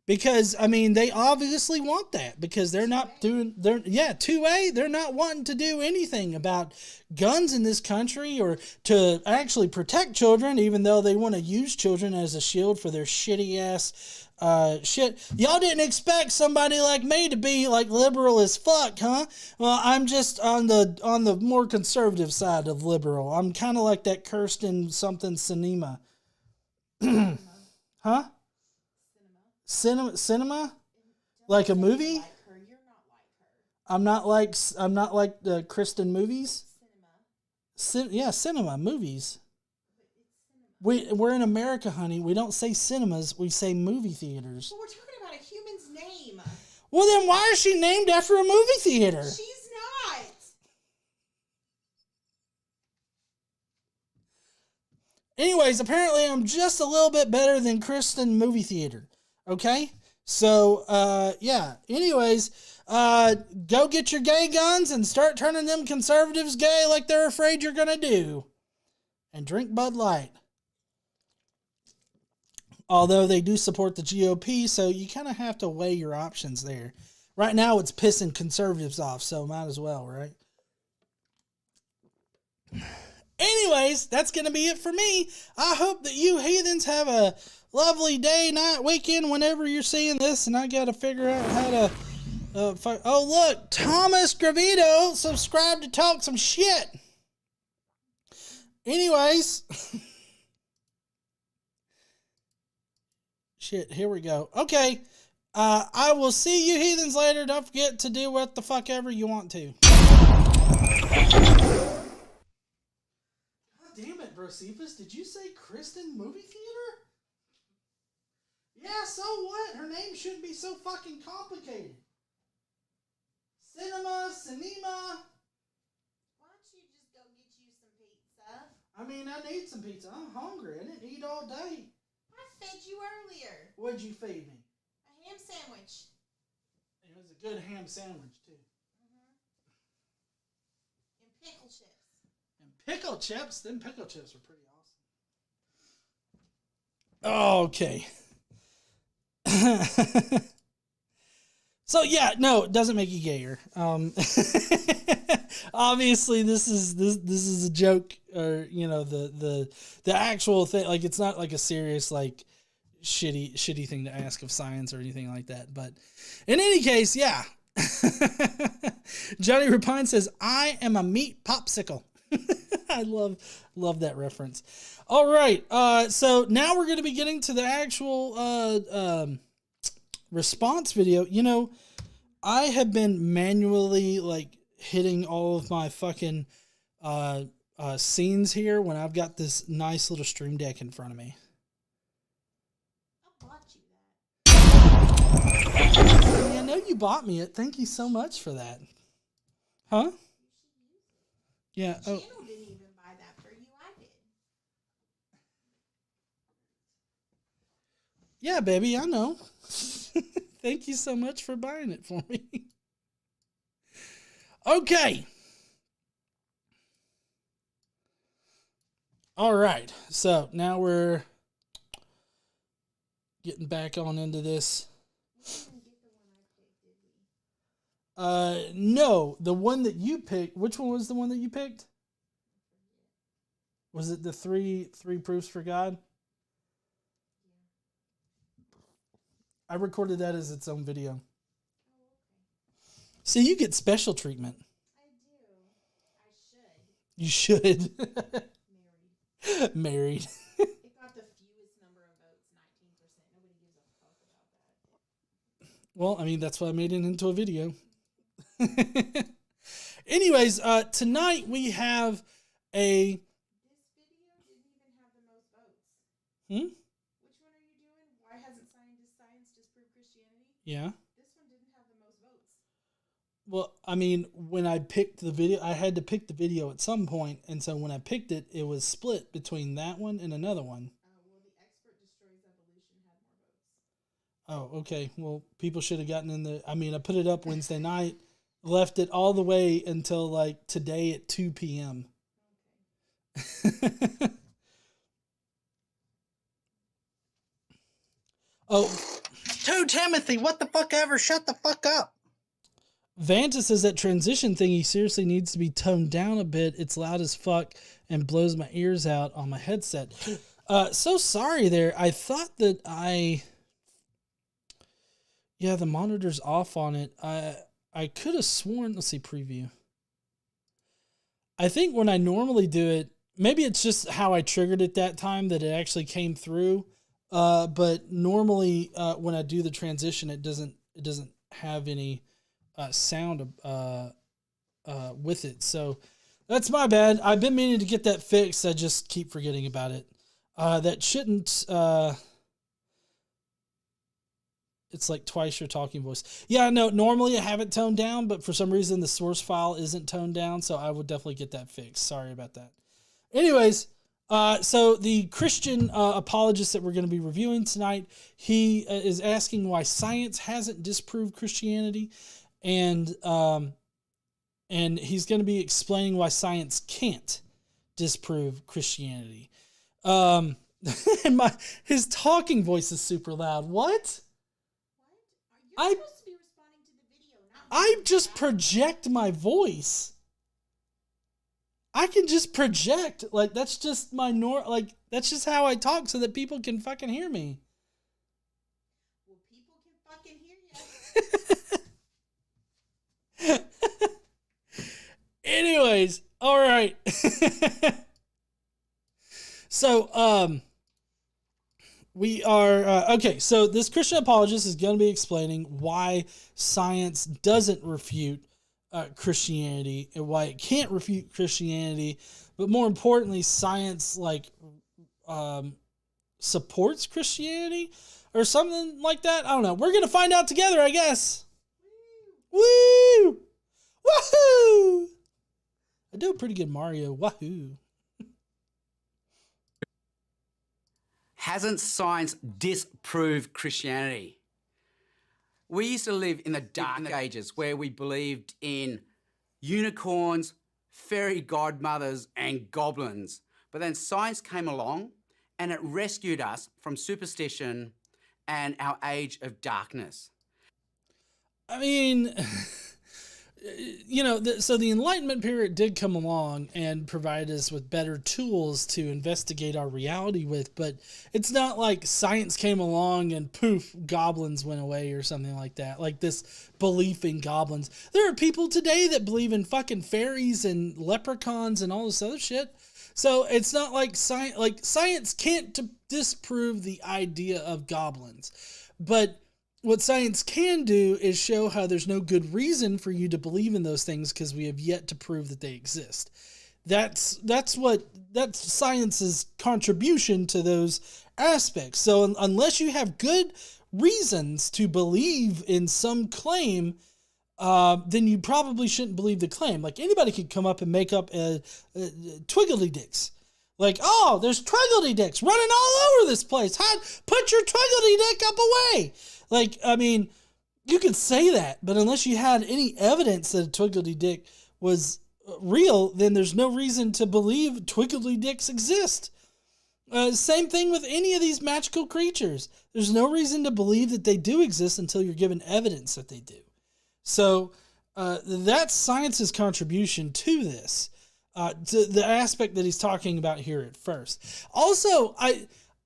Because they obviously want that because they're not doing 2A, they're not wanting to do anything about guns in this country or to actually protect children, even though they want to use children as a shield for their shitty ass shit. Y'all didn't expect somebody like me to be like liberal as fuck, huh? Well, I'm just on the more conservative side of liberal. I'm kind of like that Kirsten something Cinema. Huh? Cinema? Like a movie? Like her. You're not like her. I'm not like the Kristen movies. Cinema movies. But it's cinema. We're in America, honey. We don't say cinemas. We say movie theaters. But we're talking about a human's name. Well, then why is she named after a movie theater? She's not. Anyways, apparently I'm just a little bit better than Kristen movie theater. Okay? So, yeah. Anyways, go get your gay guns and start turning them conservatives gay like they're afraid you're gonna do. And drink Bud Light. Although they do support the GOP, so you kind of have to weigh your options there. Right now, it's pissing conservatives off, so might as well, right? Anyways, that's going to be it for me. I hope that you heathens have a lovely day, night, weekend, whenever you're seeing this, and I got to figure out how to... oh, look, Thomas Gravito subscribed to talk some shit. Anyways... Shit, here we go. Okay, I will see you heathens later. Don't forget to do what the fuck ever you want to. God damn it, Brocephus. Did you say Kristen movie theater? Yeah, so what? Her name shouldn't be so fucking complicated. Cinema. Why don't you just go get you some pizza? I mean, I need some pizza. I'm hungry. I didn't eat all day. I fed you earlier. What'd you feed me? A ham sandwich. It was a good ham sandwich, too. And pickle chips. And pickle chips? Them pickle chips are pretty awesome. Okay. So, yeah, no, it doesn't make you gayer. Obviously, this is a joke, or you know, the actual thing. Like, it's not like a serious, like, shitty thing to ask of science or anything like that. But in any case, yeah. Johnny Rapine says, "I am a meat popsicle." I love that reference. All right, so now we're going to be getting to the actual response video. You know, I have been manually like hitting all of my fucking scenes here when I've got this nice little stream deck in front of me. I bought you that. I know you bought me it. Thank you so much for that. Huh? Yeah. The channel didn't even buy that for you. I did. Yeah, baby, I know. Thank you so much for buying it for me. Okay. All right. So now we're getting back on into this. No, the one that you picked. Which one was the one that you picked? Was it the three proofs for God? I recorded that as its own video. See, you get special treatment. I do. I should. You should. Married. It got the fewest number of votes, 19%. Nobody gives a fuck about that. Well, I mean, that's why I made it into a video. Anyways, tonight we have a... This video didn't even have the most votes. Which one are you doing? Why hasn't science disproved Christianity? Yeah. This one didn't have the most votes. Well, I mean, when I picked the video, I had to pick the video at some point, and so when I picked it, it was split between that one and another one. Well, the Expert Destroys Evolution had more votes. Oh, okay. Well, people should have gotten in the... I mean, I put it up Wednesday night, left it all the way until, like, today at 2 p.m. Okay. Oh. 2 Timothy, what the fuck ever? Shut the fuck up. Vanta says that transition thingy seriously needs to be toned down a bit. It's loud as fuck and blows my ears out on my headset. So sorry there. I thought that yeah, the monitor's off on it. I could have sworn, let's see, preview. I think when I normally do it, maybe it's just how I triggered it that time that it actually came through. But normally when I do the transition, it doesn't have any sound with it. So that's my bad. I've been meaning to get that fixed. I just keep forgetting about it. that shouldn't. It's like twice your talking voice. Yeah, no, normally I have it toned down, but for some reason the source file isn't toned down, so I would definitely get that fixed. Sorry about that. Anyways, so the Christian apologist that we're going to be reviewing tonight, he is asking why science hasn't disproved Christianity, and he's going to be explaining why science can't disprove Christianity. And his talking voice is super loud. What? I just project my voice. I can just project. Like, that's just my that's just how I talk so that people can fucking hear me. Well, people can fucking hear you. Anyways, all right. So, we are, okay, so this Christian apologist is going to be explaining why science doesn't refute Christianity and why it can't refute Christianity, but more importantly, science, supports Christianity or something like that. I don't know. We're going to find out together, I guess. Woo! Woohoo! I do a pretty good Mario. Wahoo! Hasn't science disproved Christianity? We used to live in the dark ages where we believed in unicorns, fairy godmothers, and goblins. But then science came along and it rescued us from superstition and our age of darkness. I mean, so the Enlightenment period did come along and provide us with better tools to investigate our reality with, but it's not like science came along and poof, goblins went away or something like that. Like this belief in goblins. There are people today that believe in fucking fairies and leprechauns and all this other shit. So it's not like science can't disprove the idea of goblins, but what science can do is show how there's no good reason for you to believe in those things because we have yet to prove that they exist. That's science's contribution to those aspects. So unless you have good reasons to believe in some claim, then you probably shouldn't believe the claim. Like anybody could come up and make up a twiggly dicks. Like, oh, there's twiggly dicks running all over this place. Put your twiggly dick up away. Like, I mean, you could say that, but unless you had any evidence that a twiggly dick was real, then there's no reason to believe twiggly dicks exist. Same thing with any of these magical creatures. There's no reason to believe that they do exist until you're given evidence that they do. So that's science's contribution to this, to the aspect that he's talking about here at first. Also,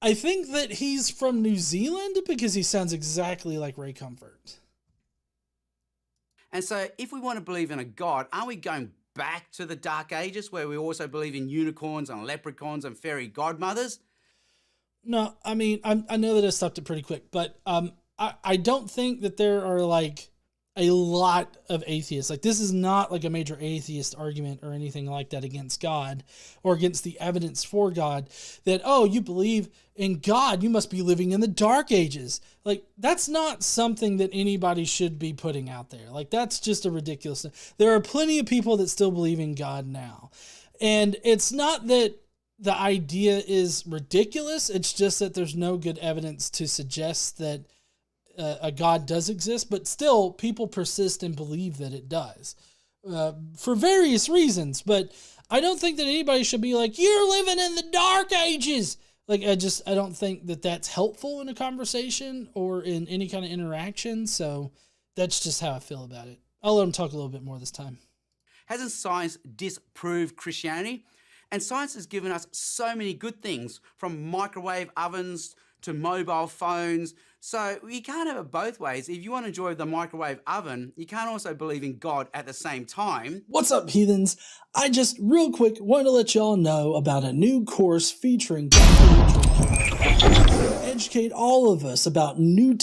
I think that he's from New Zealand because he sounds exactly like Ray Comfort. And so if we want to believe in a god, aren't we going back to the Dark Ages where we also believe in unicorns and leprechauns and fairy godmothers? No, I mean, I know that I stopped it pretty quick, but I don't think that there are like a lot of atheists. Like this is not like a major atheist argument or anything like that against God or against the evidence for God that, oh, you believe in God, you must be living in the Dark Ages. Like that's not something that anybody should be putting out there. Like that's just a ridiculous thing. There are plenty of people that still believe in God now. And it's not that the idea is ridiculous. It's just that there's no good evidence to suggest that a God does exist, but still people persist and believe that it does for various reasons. But I don't think that anybody should be like, you're living in the Dark Ages. Like, I don't think that that's helpful in a conversation or in any kind of interaction. So that's just how I feel about it. I'll let him talk a little bit more this time. Hasn't science disproved Christianity? And science has given us so many good things, from microwave ovens to mobile phones. So you can't have it both ways. If you want to enjoy the microwave oven, you can't also believe in God at the same time. What's up, heathens? I just real quick wanted to let y'all know about a new course featuring educate all of us about new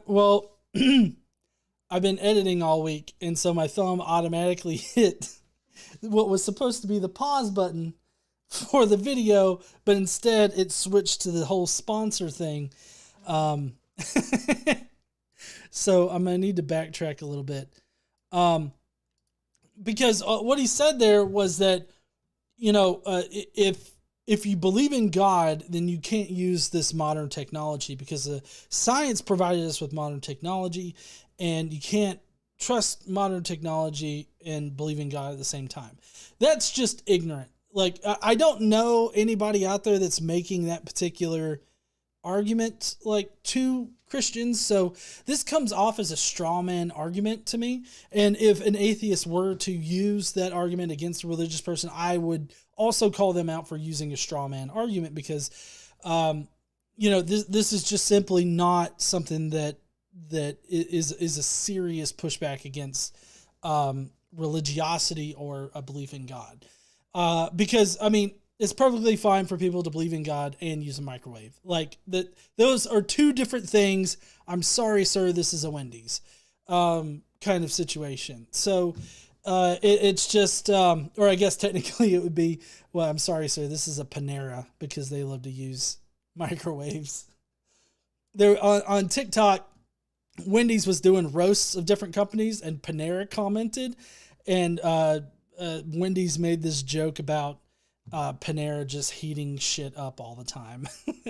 well, I've been editing all week, and so my thumb automatically hit what was supposed to be the pause button for the video, but instead it switched to the whole sponsor thing. So I'm going to need to backtrack a little bit. Because what he said there was that, if you believe in God, then you can't use this modern technology because science provided us with modern technology, and you can't trust modern technology and believe in God at the same time. That's just ignorant. Like, I don't know anybody out there that's making that particular argument, like, to Christians. So this comes off as a straw man argument to me. And if an atheist were to use that argument against a religious person, I would also call them out for using a straw man argument because, this is just simply not something that is a serious pushback against religiosity or a belief in God. Because, I mean, it's perfectly fine for people to believe in God and use a microwave. Like, those are two different things. I'm sorry, sir, this is a Wendy's kind of situation. So it's just, or I guess technically it would be, well, I'm sorry, sir, this is a Panera because they love to use microwaves. There on TikTok, Wendy's was doing roasts of different companies, and Panera commented, and Wendy's made this joke about Panera just heating shit up all the time.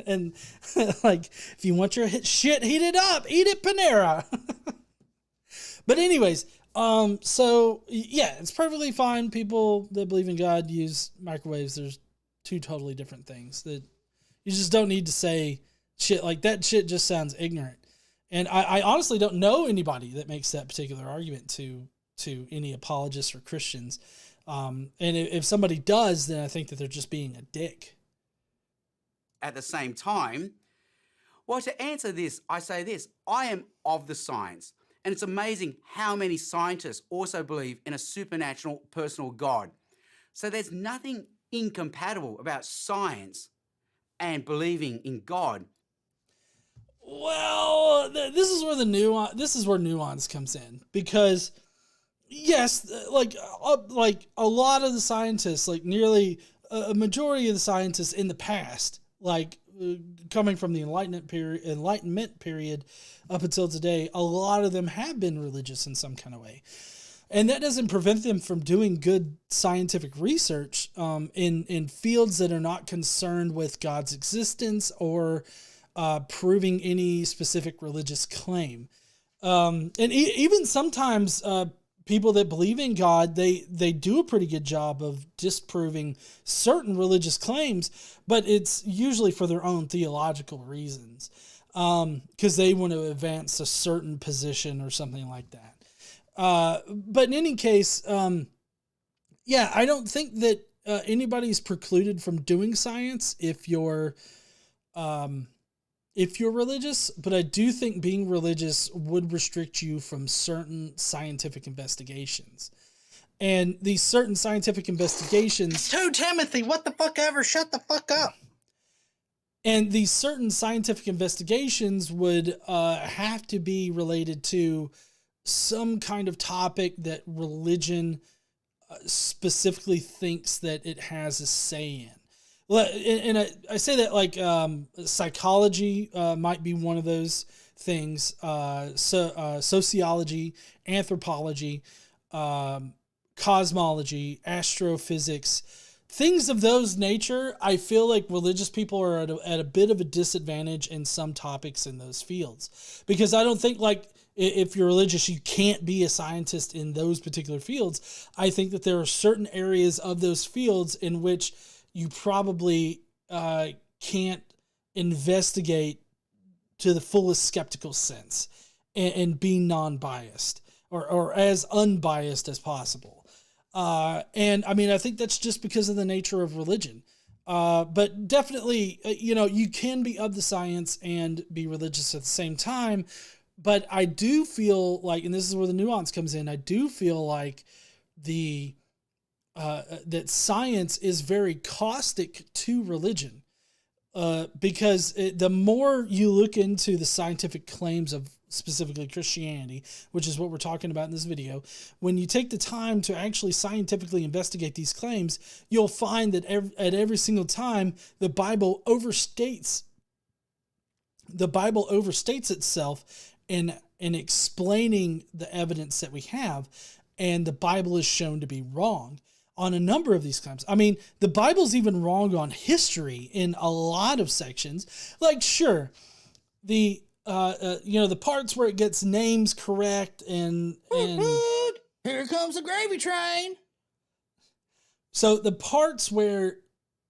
And like, if you want your shit heated up, eat at Panera. But anyways, so yeah, it's perfectly fine. People that believe in God use microwaves. There's two totally different things that you just don't need to say shit like that. Shit just sounds ignorant. And I honestly don't know anybody that makes that particular argument to any apologists or Christians. And if somebody does, then I think that they're just being a dick. At the same time, well, to answer this, I say this: I am of the science. And it's amazing how many scientists also believe in a supernatural personal God. So there's nothing incompatible about science and believing in God. Well, this is where nuance comes in, because yes, like a lot of the scientists, like nearly a majority of the scientists in the past, like coming from the Enlightenment period up until today, a lot of them have been religious in some kind of way. And that doesn't prevent them from doing good scientific research in fields that are not concerned with God's existence or proving any specific religious claim. And even sometimes people that believe in God, they do a pretty good job of disproving certain religious claims, but it's usually for their own theological reasons, because they want to advance a certain position or something like that. But in any case, yeah, I don't think that anybody's precluded from doing science if you're religious, but I do think being religious would restrict you from certain scientific investigations. And these certain scientific investigations... To Timothy, what the fuck ever, shut the fuck up. And these certain scientific investigations would have to be related to some kind of topic that religion specifically thinks that it has a say in. And I say that like psychology might be one of those things. Sociology, anthropology, cosmology, astrophysics, things of those nature. I feel like religious people are at a bit of a disadvantage in some topics in those fields, because I don't think like if you're religious, you can't be a scientist in those particular fields. I think that there are certain areas of those fields in which you probably can't investigate to the fullest skeptical sense and be non-biased or as unbiased as possible. And I mean, I think that's just because of the nature of religion. But definitely, you can be of the science and be religious at the same time. But I do feel like, and this is where the nuance comes in, I do feel like that science is very caustic to religion, because the more you look into the scientific claims of specifically Christianity, which is what we're talking about in this video, when you take the time to actually scientifically investigate these claims, you'll find that at every single time the Bible overstates itself in explaining the evidence that we have, and the Bible is shown to be wrong on a number of these claims. I mean, the Bible's even wrong on history in a lot of sections. Like, sure, the the parts where it gets names correct and here comes the gravy train. So the parts where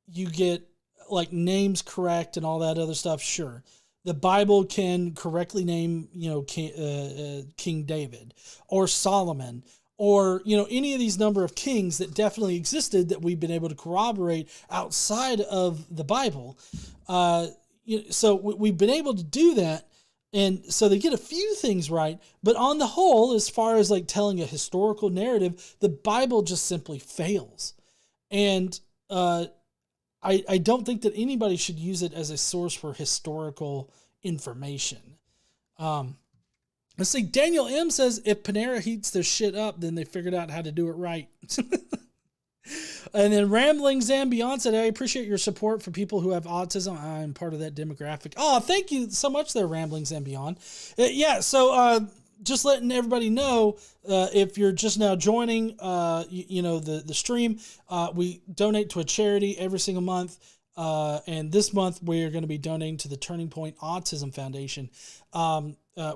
you get like names correct and all that other stuff, sure. The Bible can correctly name, King David or Solomon or, any of these number of kings that definitely existed that we've been able to corroborate outside of the Bible. So we've been able to do that. And so they get a few things right, but on the whole, as far as like telling a historical narrative, the Bible just simply fails. And I don't think that anybody should use it as a source for historical information. Let's see. Daniel M says if Panera heats their shit up, then they figured out how to do it right. And then Ramblings and Beyond said, I appreciate your support for people who have autism. I'm part of that demographic. Oh, thank you so much there, Ramblings and Beyond. So just letting everybody know, if you're just now joining, the stream, we donate to a charity every single month. And this month we are going to be donating to the Turning Point Autism Foundation.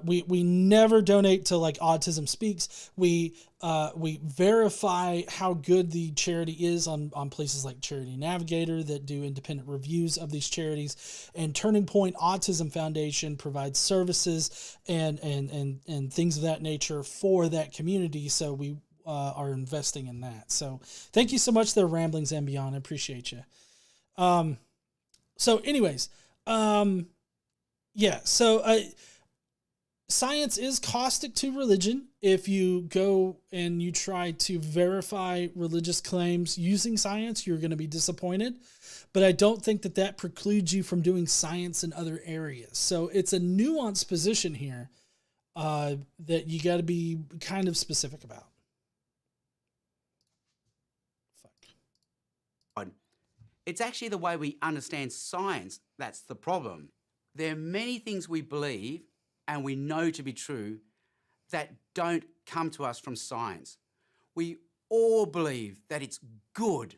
We never donate to like Autism Speaks. We verify how good the charity is on places like Charity Navigator that do independent reviews of these charities, and Turning Point Autism Foundation provides services and things of that nature for that community. So we are investing in that. So thank you so much there, Ramblings and Beyond. I appreciate you. So anyways, science is caustic to religion. If you go and you try to verify religious claims using science, you're going to be disappointed. But I don't think that precludes you from doing science in other areas. So it's a nuanced position here that you got to be kind of specific about. It's actually the way we understand science that's the problem. There are many things we believe and we know to be true that don't come to us from science. We all believe that it's good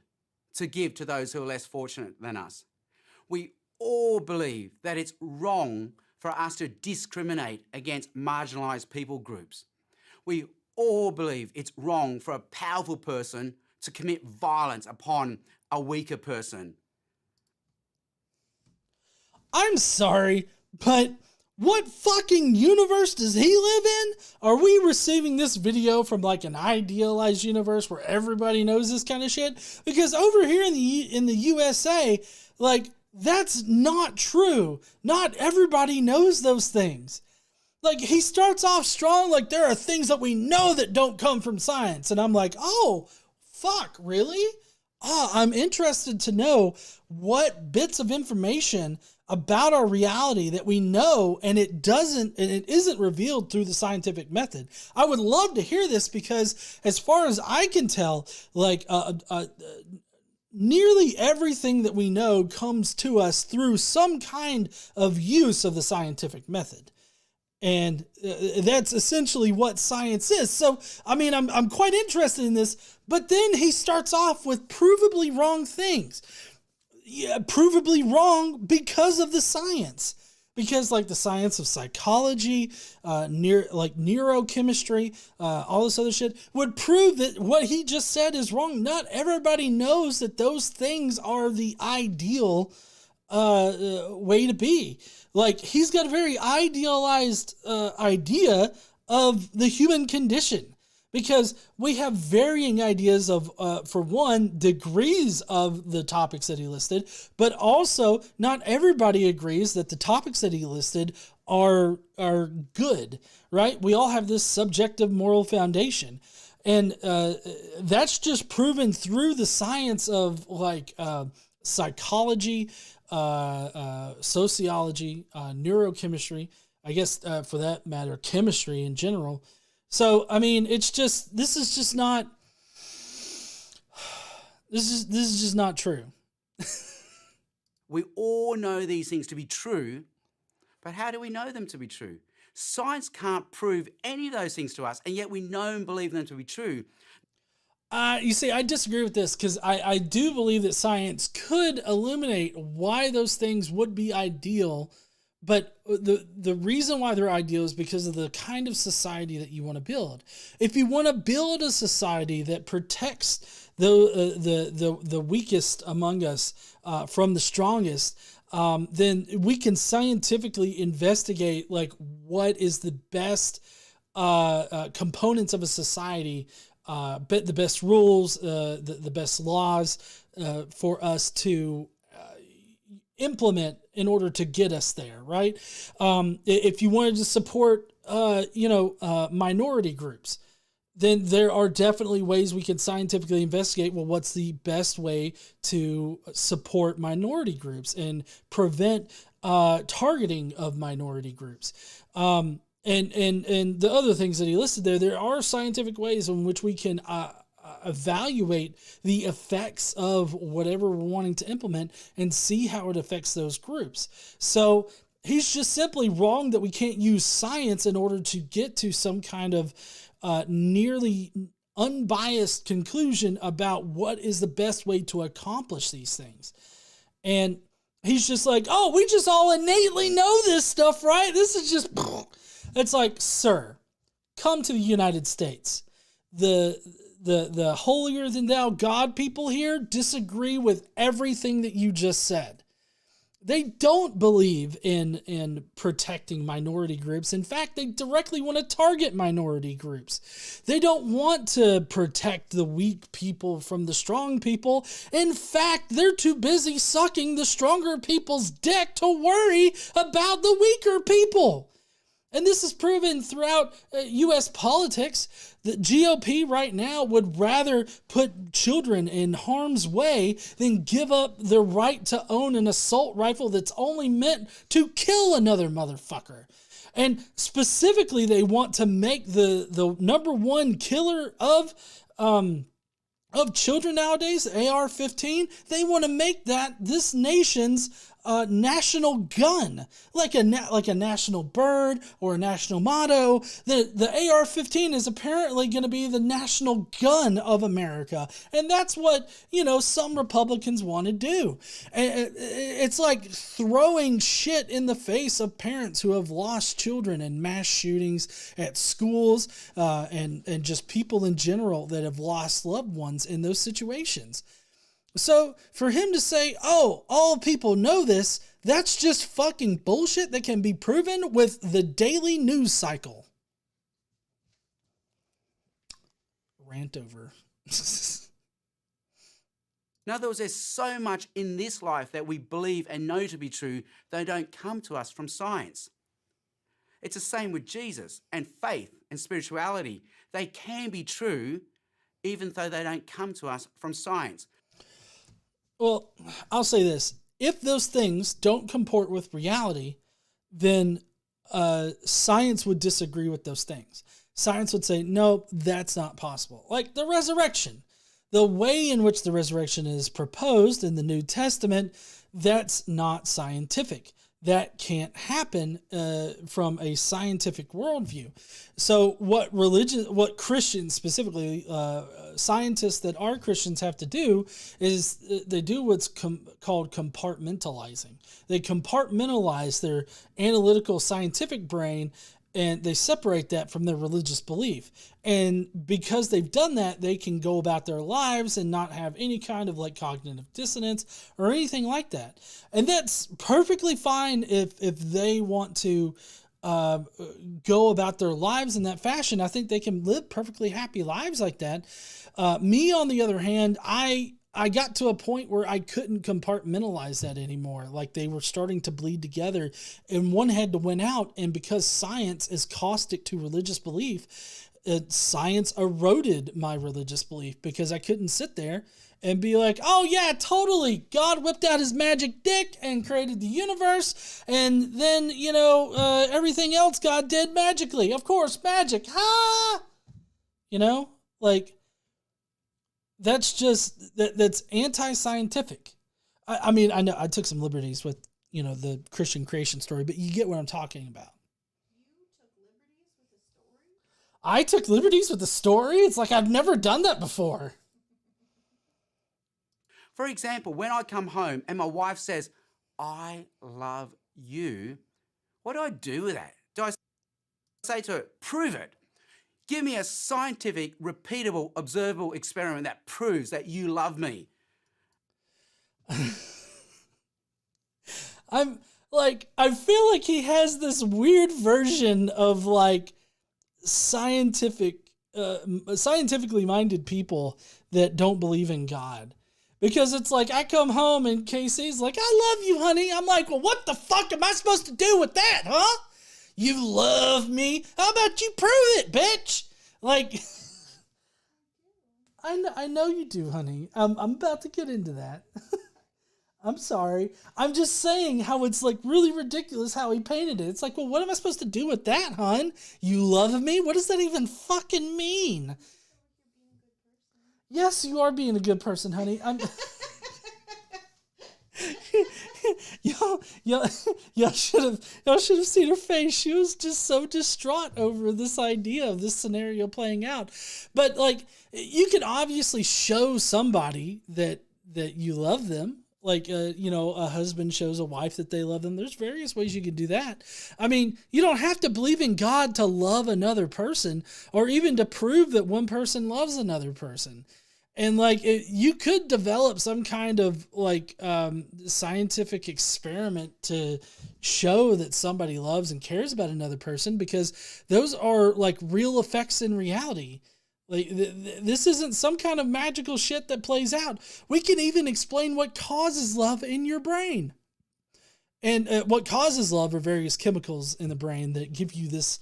to give to those who are less fortunate than us. We all believe that it's wrong for us to discriminate against marginalised people groups. We all believe it's wrong for a powerful person to commit violence upon a weaker person. I'm sorry, but what fucking universe does he live in? Are we receiving this video from like an idealized universe where everybody knows this kind of shit? Because over here in the USA, like, that's not true. Not everybody knows those things. Like, he starts off strong, like, there are things that we know that don't come from science. And I'm like, oh, fuck, really? I'm interested to know what bits of information about our reality that we know and it isn't revealed through the scientific method. I would love to hear this because as far as I can tell, like nearly everything that we know comes to us through some kind of use of the scientific method. And that's essentially what science is. So, I mean, I'm quite interested in this, but then he starts off with provably wrong things. Yeah, provably wrong because of the science. Because like the science of psychology, neurochemistry, all this other shit would prove that what he just said is wrong. Not everybody knows that those things are the ideal way to be. Like, he's got a very idealized idea of the human condition because we have varying ideas of, for one, degrees of the topics that he listed, but also not everybody agrees that the topics that he listed are good, right? We all have this subjective moral foundation. And that's just proven through the science of like psychology, sociology, neurochemistry, I guess for that matter, chemistry in general. So I mean, this is just not true. We all know these things to be true, but how do we know them to be true? Science can't prove any of those things to us, and yet we know and believe them to be true. You see, I disagree with this because I do believe that science could illuminate why those things would be ideal, but the reason why they're ideal is because of the kind of society that you want to build. If you want to build a society that protects the weakest among us from the strongest, then we can scientifically investigate like what is the best components of a society, the best rules, the best laws for us to implement in order to get us there, right? If you wanted to support, minority groups, then there are definitely ways we can scientifically investigate, well, what's the best way to support minority groups and prevent targeting of minority groups. And the other things that he listed there are scientific ways in which we can evaluate the effects of whatever we're wanting to implement and see how it affects those groups. So he's just simply wrong that we can't use science in order to get to some kind of nearly unbiased conclusion about what is the best way to accomplish these things. And he's just like, oh, we just all innately know this stuff, right? This is just, it's like, sir, come to the United States. The holier than thou God people here disagree with everything that you just said. They don't believe in protecting minority groups. In fact, they directly want to target minority groups. They don't want to protect the weak people from the strong people. In fact, they're too busy sucking the stronger people's dick to worry about the weaker people. And this is proven throughout U.S. politics. The GOP right now would rather put children in harm's way than give up the right to own an assault rifle that's only meant to kill another motherfucker. And specifically, they want to make the number one killer of children nowadays, AR-15. They want to make that this nation's national gun, like a national bird or a national motto. The AR-15 is apparently going to be the national gun of America, and that's what some Republicans want to do. It's like throwing shit in the face of parents who have lost children in mass shootings at schools, and just people in general that have lost loved ones in those situations. So for him to say, oh, all people know this, that's just fucking bullshit that can be proven with the daily news cycle. Rant over. In other words, there's so much in this life that we believe and know to be true, they don't come to us from science. It's the same with Jesus and faith and spirituality. They can be true even though they don't come to us from science. Well, I'll say this. If those things don't comport with reality, then science would disagree with those things. Science would say, no, that's not possible. Like the resurrection. The way in which the resurrection is proposed in the New Testament, that's not scientific. That can't happen from a scientific worldview. So what Christians, specifically scientists that are Christians, have to do is they do what's called compartmentalizing. They compartmentalize their analytical scientific brain, and they separate that from their religious belief. And because they've done that, they can go about their lives and not have any kind of like cognitive dissonance or anything like that. And that's perfectly fine if they want to go about their lives in that fashion. I think they can live perfectly happy lives like that. Me, on the other hand, I got to a point where I couldn't compartmentalize that anymore. Like they were starting to bleed together and one had to win out. And because science is caustic to religious belief, science eroded my religious belief because I couldn't sit there and be like, oh yeah, totally, God whipped out his magic dick and created the universe, and then, everything else God did magically. Of course, magic. Like, that's just, that's anti-scientific. I mean, I know I took some liberties with, the Christian creation story, but you get what I'm talking about. I took liberties with the story? It's like I've never done that before. For example, when I come home and my wife says, I love you, what do I do with that? Do I say to her, prove it? Give me a scientific, repeatable, observable experiment that proves that you love me. I feel like he has this weird version of like scientifically minded people that don't believe in God. Because it's like, I come home and Casey's like, I love you, honey. I'm like, well, what the fuck am I supposed to do with that, huh? You love me? How about you prove it, bitch? Like, I know you do, honey. I'm about to get into that. I'm sorry. I'm just saying how it's like really ridiculous how he painted it. It's like, well, what am I supposed to do with that, hon? You love me? What does that even fucking mean? Yes, you are being a good person, honey. Y'all should have seen her face. She was just so distraught over this idea of this scenario playing out. But like, you can obviously show somebody that you love them. Like, a husband shows a wife that they love them. There's various ways you can do that. I mean, you don't have to believe in God to love another person or even to prove that one person loves another person. And like, you could develop some kind of like scientific experiment to show that somebody loves and cares about another person, because those are like real effects in reality. Like, this isn't some kind of magical shit that plays out. We can even explain what causes love in your brain. And what causes love are various chemicals in the brain that give you this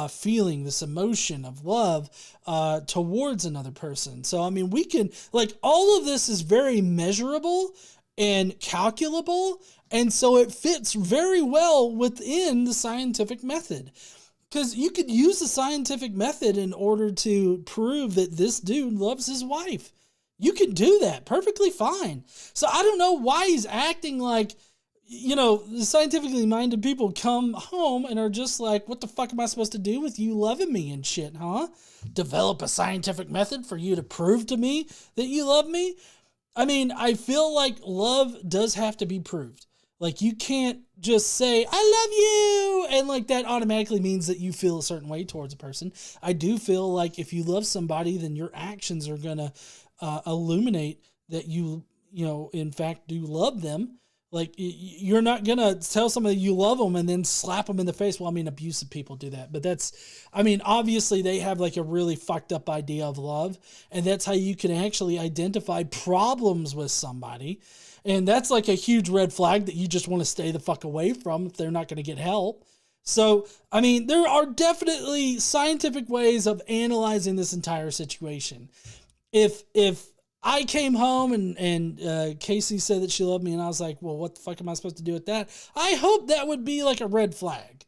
feeling, this emotion of love towards another person. So, I mean, we can, like, all of this is very measurable and calculable. And so it fits very well within the scientific method. Because you could use the scientific method in order to prove that this dude loves his wife. You could do that perfectly fine. So I don't know why he's acting like, the scientifically minded people come home and are just like, what the fuck am I supposed to do with you loving me and shit, huh? Develop a scientific method for you to prove to me that you love me? I mean, I feel like love does have to be proved. Like, you can't just say, I love you, and like that automatically means that you feel a certain way towards a person. I do feel like if you love somebody, then your actions are going to illuminate that you in fact do love them. Like, you're not going to tell somebody you love them and then slap them in the face. Well, I mean, abusive people do that. But obviously they have like a really fucked up idea of love. And that's how you can actually identify problems with somebody. And that's like a huge red flag that you just want to stay the fuck away from if they're not going to get help. So, I mean, there are definitely scientific ways of analyzing this entire situation. If I came home and Casey said that she loved me and I was like, well, what the fuck am I supposed to do with that? I hope that would be like a red flag.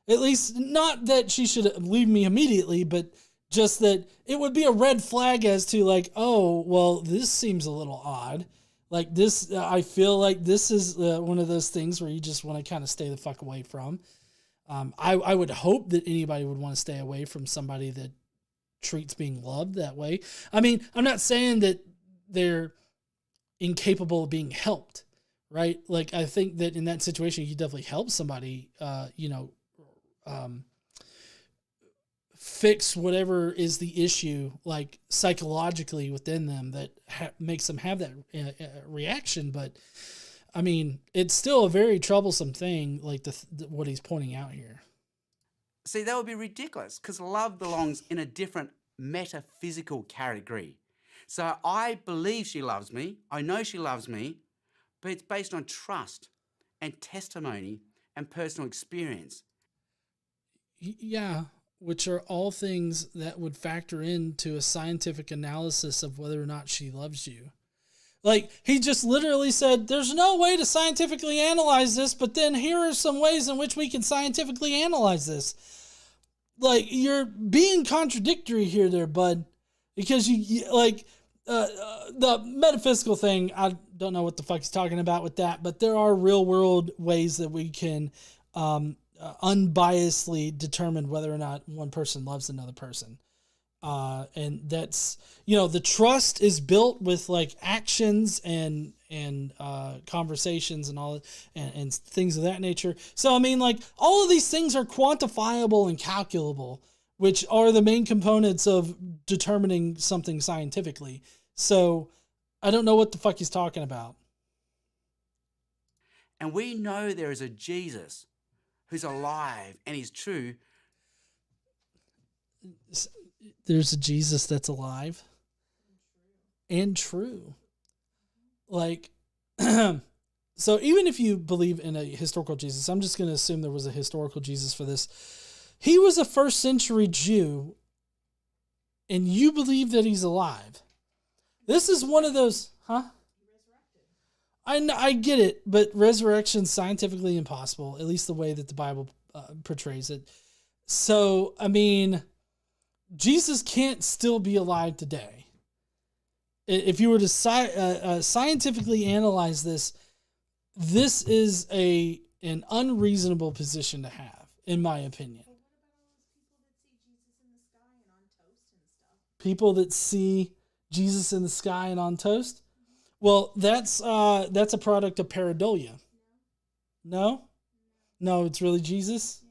At least not that she should leave me immediately, but just that it would be a red flag as to like, oh, well, this seems a little odd. Like this, I feel like this is one of those things where you just want to kind of stay the fuck away from. I would hope that anybody would want to stay away from somebody that treats being loved that way. I mean, I'm not saying that they're incapable of being helped, right? Like, I think that in that situation, you definitely help somebody, fix whatever is the issue, like psychologically within them that makes them have that reaction. But I mean, it's still a very troublesome thing, like what he's pointing out here. See, that would be ridiculous because love belongs in a different metaphysical category. So I believe she loves me. I know she loves me, but it's based on trust and testimony and personal experience. Yeah. Which are all things that would factor into a scientific analysis of whether or not she loves you. Like, he just literally said, there's no way to scientifically analyze this, but then here are some ways in which we can scientifically analyze this. Like, you're being contradictory here there, bud. Because the metaphysical thing, I don't know what the fuck he's talking about with that, but there are real world ways that we can unbiasedly determine whether or not one person loves another person. And that's, the trust is built with like actions and conversations and all, and things of that nature. So, I mean, like, all of these things are quantifiable and calculable, which are the main components of determining something scientifically. So I don't know what the fuck he's talking about. And we know there is a Jesus who's alive and is true. There's a Jesus that's alive and true. Like, so even if you believe in a historical Jesus, I'm just going to assume there was a historical Jesus for this. He was a first century Jew, and you believe that he's alive. This is one of those, huh? I get it, but resurrection's scientifically impossible, at least the way that the Bible portrays it. So, I mean, Jesus can't still be alive today. If you were to scientifically analyze this, this is an unreasonable position to have, in my opinion. People that see Jesus in the sky and on toast? Well, that's a product of pareidolia. No? No, it's really Jesus?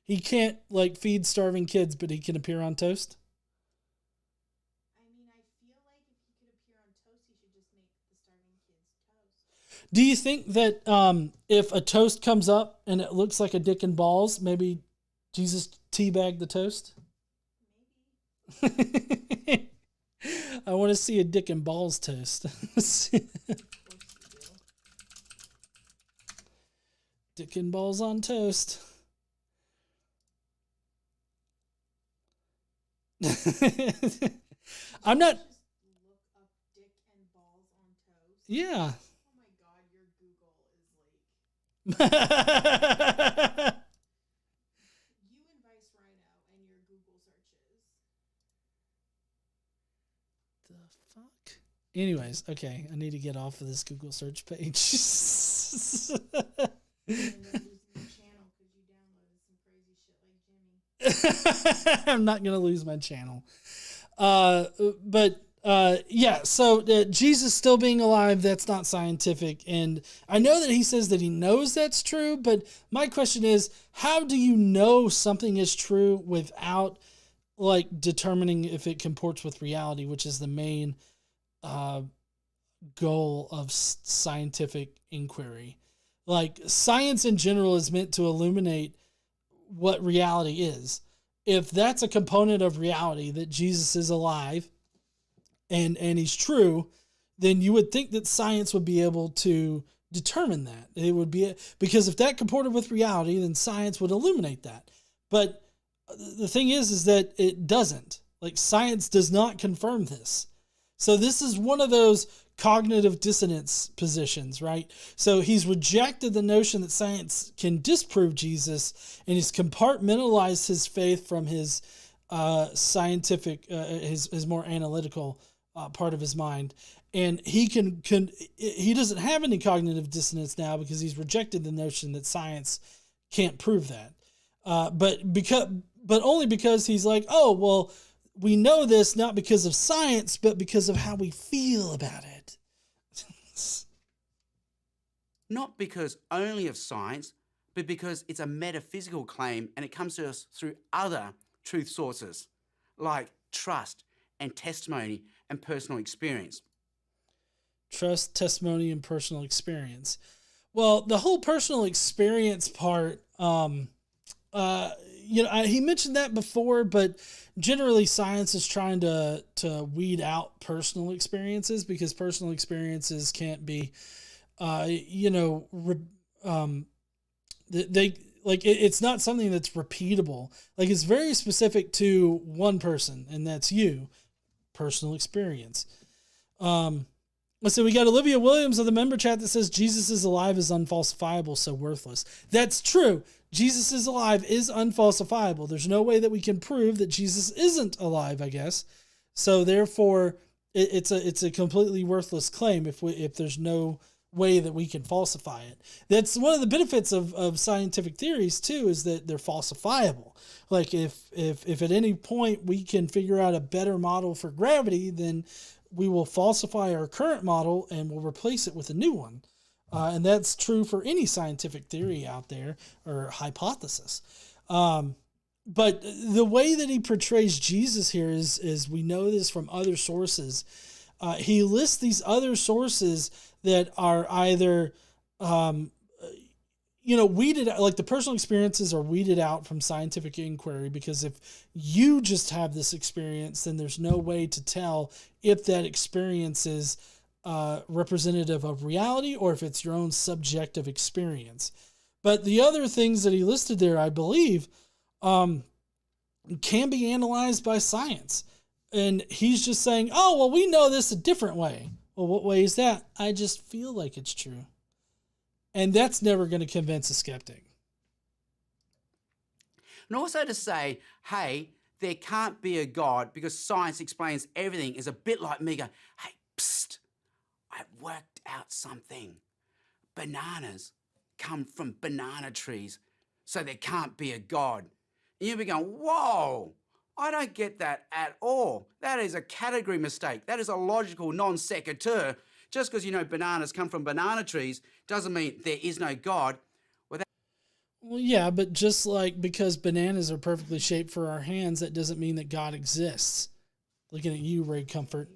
He can't, like, feed starving kids, but he can appear on toast? I mean, I feel like if he could appear on toast, he should just make the starving kids toast. Do you think that if a toast comes up and it looks like a dick and balls, maybe Jesus teabagged the toast? Maybe. I want to see a dick and balls toast. Dick and balls on toast. I'm not. Look up dick and balls on toast. Yeah. Oh my god, your Google is like. You and Vice Rhino and your Google searches. The fuck? Anyways, okay, I need to get off of this Google search page. I'm not going to lose my channel. Yeah, so Jesus still being alive, that's not scientific. And I know that he says that he knows that's true, but my question is, how do you know something is true without, like, determining if it comports with reality, which is the main goal of scientific inquiry? Like, science in general is meant to illuminate what reality is. If that's a component of reality, that Jesus is alive and he's true, then you would think that science would be able to determine that. It would be, because if that comported with reality, then science would illuminate that. But the thing is that it doesn't. Like, science does not confirm this. So this is one of those cognitive dissonance positions, right? So he's rejected the notion that science can disprove Jesus, and he's compartmentalized his faith from his scientific, his more analytical part of his mind. And he he doesn't have any cognitive dissonance now because he's rejected the notion that science can't prove that. But only because he's like, oh, well, we know this not because of science, but because of how we feel about it. Not because only of science, but because it's a metaphysical claim and it comes to us through other truth sources like trust and testimony and personal experience. Trust, testimony, and personal experience. Well, the whole personal experience part, he mentioned that before, but generally science is trying to weed out personal experiences because personal experiences can't be, it's not something that's repeatable. Like, it's very specific to one person, and that's you, personal experience. So we got Olivia Williams of the member chat that says Jesus is alive is unfalsifiable, so worthless. That's true. Jesus is alive is unfalsifiable. There's no way that we can prove that Jesus isn't alive, I guess. So therefore, it's a completely worthless claim if there's no way that we can falsify it. That's one of the benefits of scientific theories too, is that they're falsifiable. Like if at any point we can figure out a better model for gravity, then we will falsify our current model and we'll replace it with a new one. And that's true for any scientific theory out there or hypothesis. But the way that he portrays Jesus here is we know this from other sources. He lists these other sources that are either, weeded out, like the personal experiences are weeded out from scientific inquiry, because if you just have this experience, then there's no way to tell if that experience is representative of reality or if it's your own subjective experience. But the other things that he listed there, I believe, can be analyzed by science. And he's just saying, oh, well, we know this a different way. Well, what way is that? I just feel like it's true. And that's never going to convince a skeptic. And also to say, hey, there can't be a God because science explains everything is a bit like me going, hey, psst, I worked out something. Bananas come from banana trees, so there can't be a God. And you'll be going, whoa, I don't get that at all. That is a category mistake. That is a logical non sequitur. Just because you know bananas come from banana trees doesn't mean there is no God. Well, yeah, but just like because bananas are perfectly shaped for our hands, that doesn't mean that God exists. Looking at you, Ray Comfort.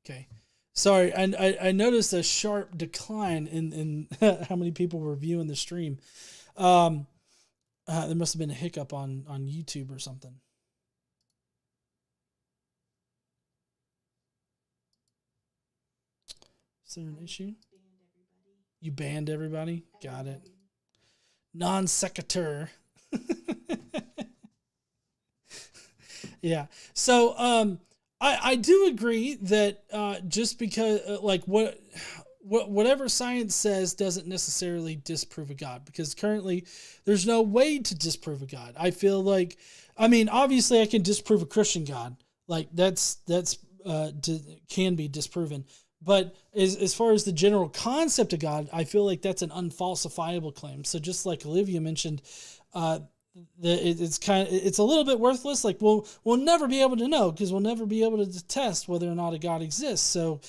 Okay. Sorry, I noticed a sharp decline in how many people were viewing the stream. There must have been a hiccup on YouTube or something. Is there an issue? You banned everybody? Got it. Non sequitur. Yeah. So I do agree that just because whatever science says doesn't necessarily disprove a God, because currently there's no way to disprove a God. I feel like, I mean, obviously I can disprove a Christian God. Like that's can be disproven. But as far as the general concept of God, I feel like that's an unfalsifiable claim. So just like Olivia mentioned, it's a little bit worthless. Like we'll never be able to know, because we'll never be able to test whether or not a God exists. So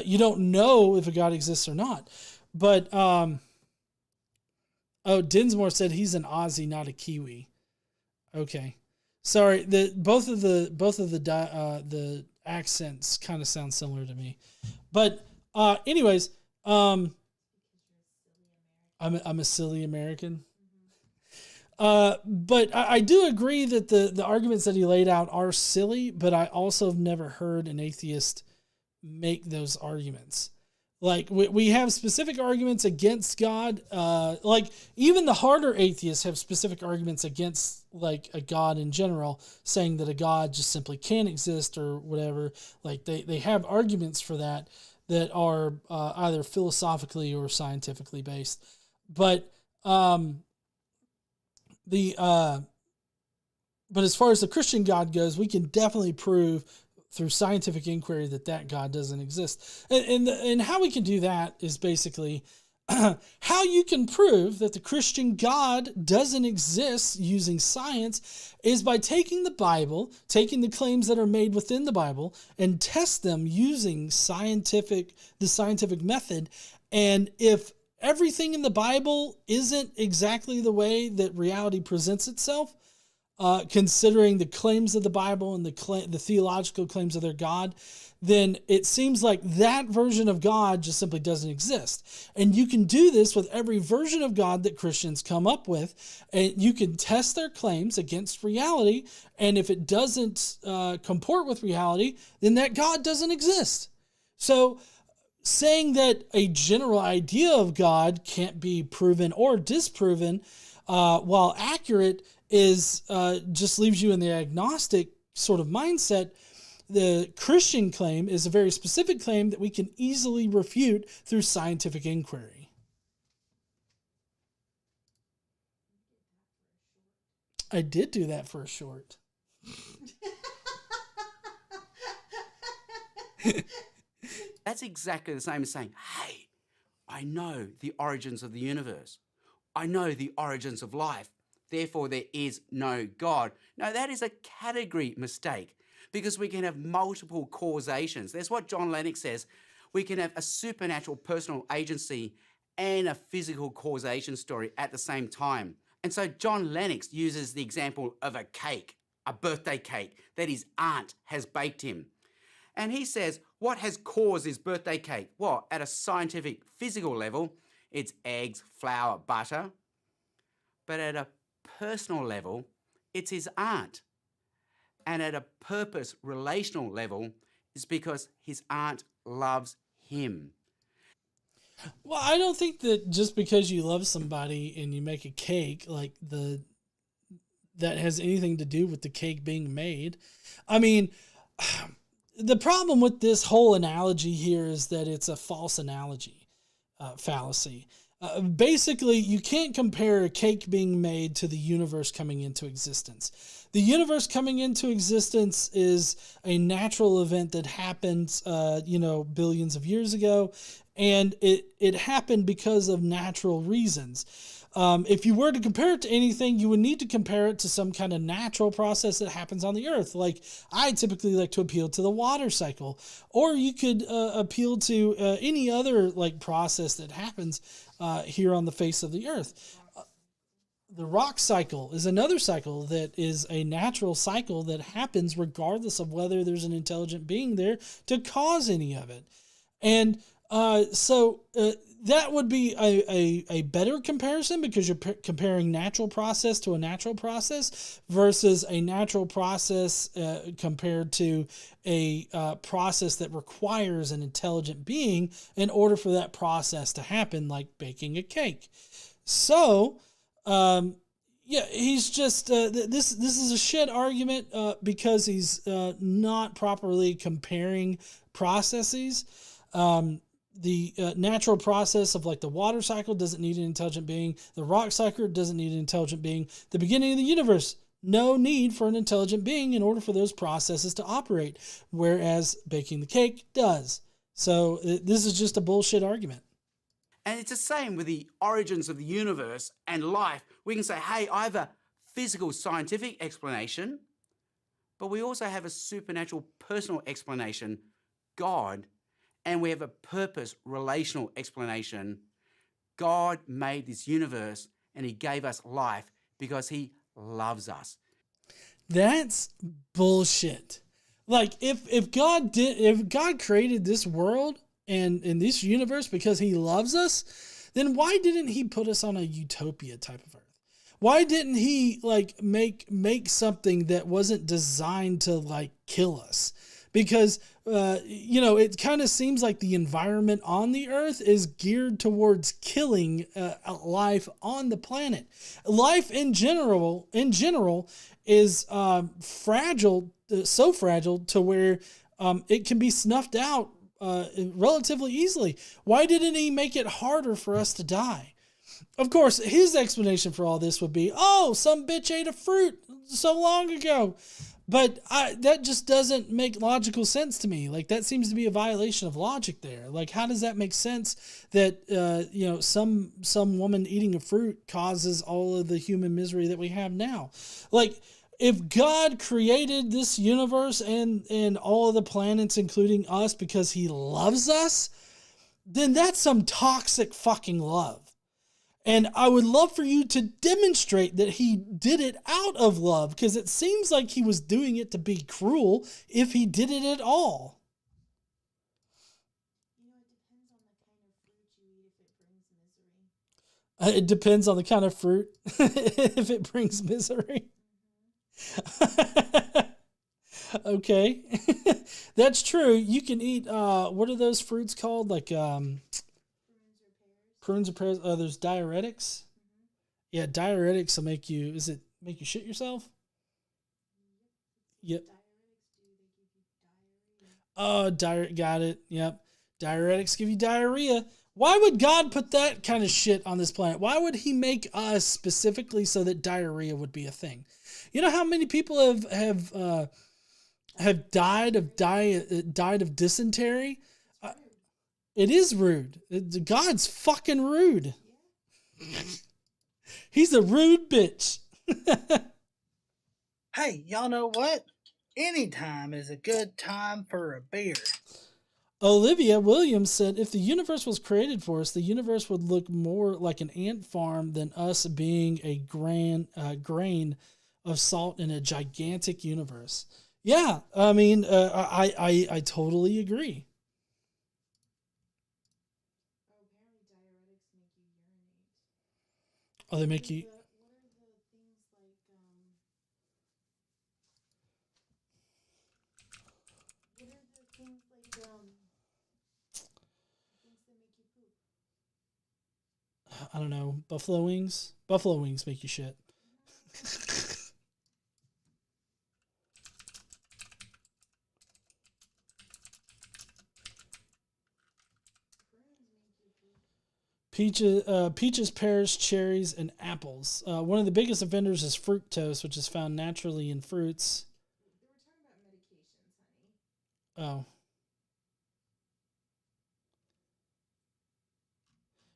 you don't know if a God exists or not. But Dinsmore said he's an Aussie, not a Kiwi. Okay, sorry. Both of the accents kind of sound similar to me. But anyways, I'm a silly American. But I do agree that the arguments that he laid out are silly, but I also have never heard an atheist make those arguments. Like we have specific arguments against God. Like even the harder atheists have specific arguments against like a God in general, saying that a God just simply can't exist or whatever. Like they have arguments for that are either philosophically or scientifically based. But but as far as the Christian God goes, we can definitely prove through scientific inquiry that God doesn't exist. And how we can do that is basically how you can prove that the Christian God doesn't exist using science is by taking the Bible, taking the claims that are made within the Bible, and test them using the scientific method. And if everything in the Bible isn't exactly the way that reality presents itself, considering the claims of the Bible and the theological claims of their God, then it seems like that version of God just simply doesn't exist. And you can do this with every version of God that Christians come up with, and you can test their claims against reality, and if it doesn't comport with reality, then that God doesn't exist. So saying that a general idea of God can't be proven or disproven while accurate is just leaves you in the agnostic sort of mindset. The Christian claim is a very specific claim that we can easily refute through scientific inquiry. I did do that for a short. That's exactly the same as saying, hey, I know the origins of the universe. I know the origins of life. Therefore, there is no God. No, that is a category mistake because we can have multiple causations. That's what John Lennox says. We can have a supernatural personal agency and a physical causation story at the same time. And so John Lennox uses the example of a cake, a birthday cake that his aunt has baked him. And he says, what has caused his birthday cake? Well, at a scientific, physical level, it's eggs, flour, butter. But at a personal level, it's his aunt. And at a purpose, relational level, it's because his aunt loves him. Well, I don't think that just because you love somebody and you make a cake, that has anything to do with the cake being made. I mean, the problem with this whole analogy here is that it's a false analogy, fallacy. Basically, you can't compare a cake being made to the universe coming into existence. The universe coming into existence is a natural event that happened, billions of years ago, and it happened because of natural reasons. If you were to compare it to anything, you would need to compare it to some kind of natural process that happens on the earth. Like, I typically like to appeal to the water cycle, or you could appeal to any other process that happens here on the face of the earth. The rock cycle is another cycle that is a natural cycle that happens regardless of whether there's an intelligent being there to cause any of it. And so that would be a better comparison because you're comparing natural process to a natural process versus a natural process compared to a process that requires an intelligent being in order for that process to happen, like baking a cake. So, he's just this is a shit argument because he's not properly comparing processes. The natural process of the water cycle doesn't need an intelligent being. The rock cycle doesn't need an intelligent being. The beginning of the universe, no need for an intelligent being in order for those processes to operate, whereas baking the cake does. So this is just a bullshit argument. And it's the same with the origins of the universe and life. We can say, hey, I have a physical scientific explanation, but we also have a supernatural personal explanation, God. And we have a purpose, relational explanation. God made this universe and he gave us life because he loves us. That's bullshit. If God created this world and in this universe because he loves us, then why didn't he put us on a utopia type of earth? Why didn't he make something that wasn't designed to kill us? Because, it kind of seems like the environment on the earth is geared towards killing life on the planet. Life in general is fragile, so fragile to where it can be snuffed out relatively easily. Why didn't he make it harder for us to die? Of course, his explanation for all this would be, some bitch ate a fruit so long ago. But that just doesn't make logical sense to me. That seems to be a violation of logic there. How does that make sense that, some woman eating a fruit causes all of the human misery that we have now? If God created this universe and all of the planets, including us, because he loves us, then that's some toxic fucking love. And I would love for you to demonstrate that he did it out of love, because it seems like he was doing it to be cruel if he did it at all. It depends on the kind of fruit if it brings misery. Okay. That's true. You can eat, what are those fruits called? Prunes or pears. There's diuretics. Yeah, diuretics will make you, make you shit yourself? Yep. Oh, got it. Yep. Diuretics give you diarrhea. Why would God put that kind of shit on this planet? Why would he make us specifically so that diarrhea would be a thing? You know how many people have died of dysentery? It is rude. God's fucking rude. He's a rude bitch. Hey, y'all know what? Any time is a good time for a beer. Olivia Williams said, if the universe was created for us, the universe would look more like an ant farm than us being a grain of salt in a gigantic universe. Yeah, I mean, I totally agree. Oh, they make you... I don't know, buffalo wings? Buffalo wings make you shit. Peaches, pears, cherries, and apples. One of the biggest offenders is fructose, which is found naturally in fruits. Oh.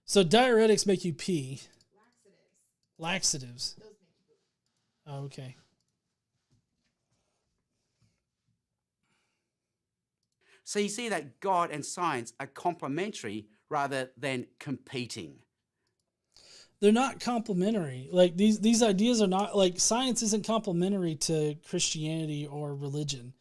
So diuretics make you pee. Laxatives. Oh, okay. So you see that God and science are complementary rather than competing. They're not complementary. Like these ideas are not, like, science isn't complementary to Christianity or religion.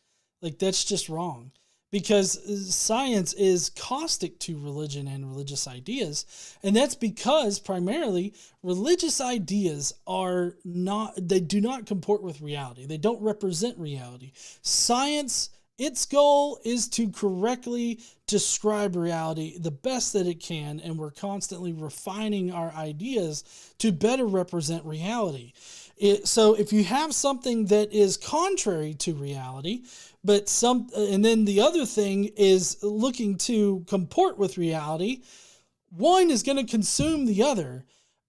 Like, that's just wrong. Because science is caustic to religion and religious ideas. And that's because primarily religious ideas they do not comport with reality. They don't represent reality. Science, its goal is to correctly describe reality the best that it can, and we're constantly refining our ideas to better represent reality. So if you have something that is contrary to reality, and then the other thing is looking to comport with reality, one is going to consume the other.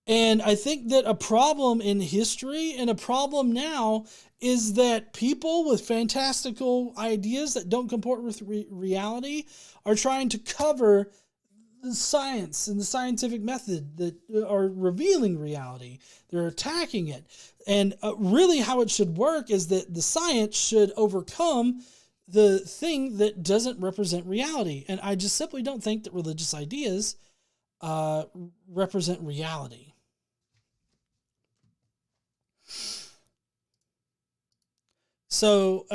And I think that a problem in history and a problem now is that people with fantastical ideas that don't comport with reality are trying to cover the science and the scientific method that are revealing reality. They're attacking it. And really how it should work is that the science should overcome the thing that doesn't represent reality. And I just simply don't think that religious ideas represent reality. So,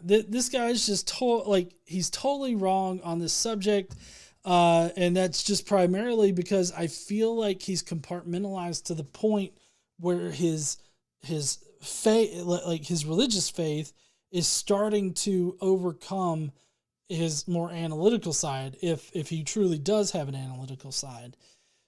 this guy's just he's totally wrong on this subject. And that's just primarily because I feel like he's compartmentalized to the point where his faith, like his religious faith, is starting to overcome his more analytical side, if he truly does have an analytical side.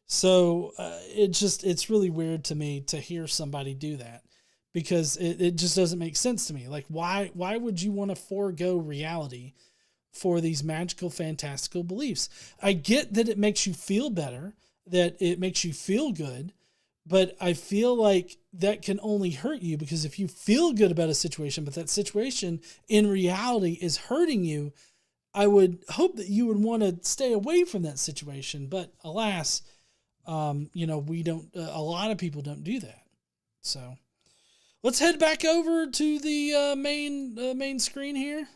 So it's really weird to me to hear somebody do that, because it just doesn't make sense to me. Like, why would you want to forego reality for these magical, fantastical beliefs? I get that it makes you feel better, that it makes you feel good, but I feel like that can only hurt you, because if you feel good about a situation, but that situation in reality is hurting you, I would hope that you would want to stay away from that situation. But alas, we don't, a lot of people don't do that. So let's head back over to the main screen here.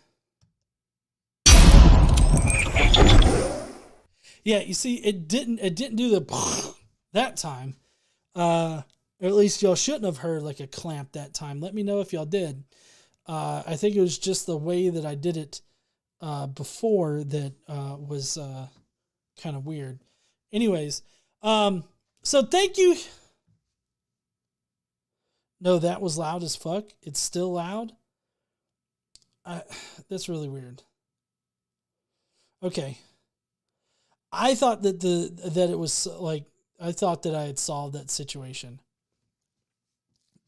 Yeah, you see, it didn't do the that time. Or at least y'all shouldn't have heard like a clamp that time. Let me know if y'all did. I think it was just the way that I did it before that was kind of weird. Anyways, so thank you. No, that was loud as fuck. It's still loud. That's really weird. Okay. I thought that it was like, I thought that I had solved that situation.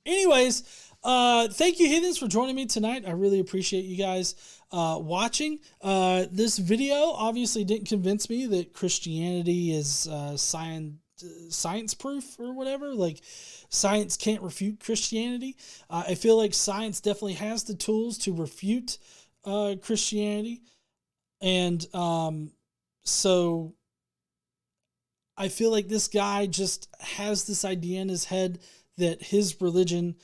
Anyways, thank you, heathens, for joining me tonight. I really appreciate you guys watching. This video obviously didn't convince me that Christianity is science proof or whatever. Like, science can't refute Christianity. I feel like science definitely has the tools to refute Christianity. And so I feel like this guy just has this idea in his head that his religion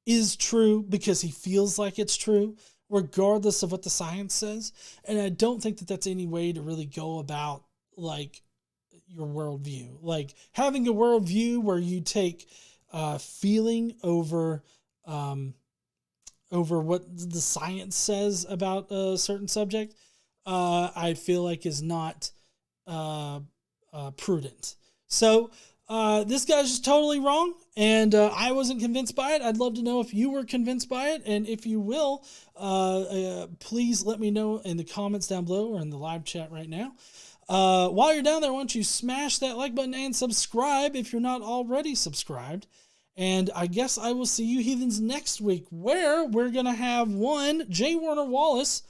is true because he feels like it's true, regardless of what the science says. And I don't think that that's any way to really go about, like, your worldview. Like, having a worldview where you take feeling over what the science says about a certain subject, I feel like is not prudent. So this guy's just totally wrong, and I wasn't convinced by it. I'd love to know if you were convinced by it, and if you will, please let me know in the comments down below or in the live chat right now. While you're down there, why don't you smash that like button and subscribe if you're not already subscribed. And I guess I will see you heathens next week, where we're going to have J. Warner Wallace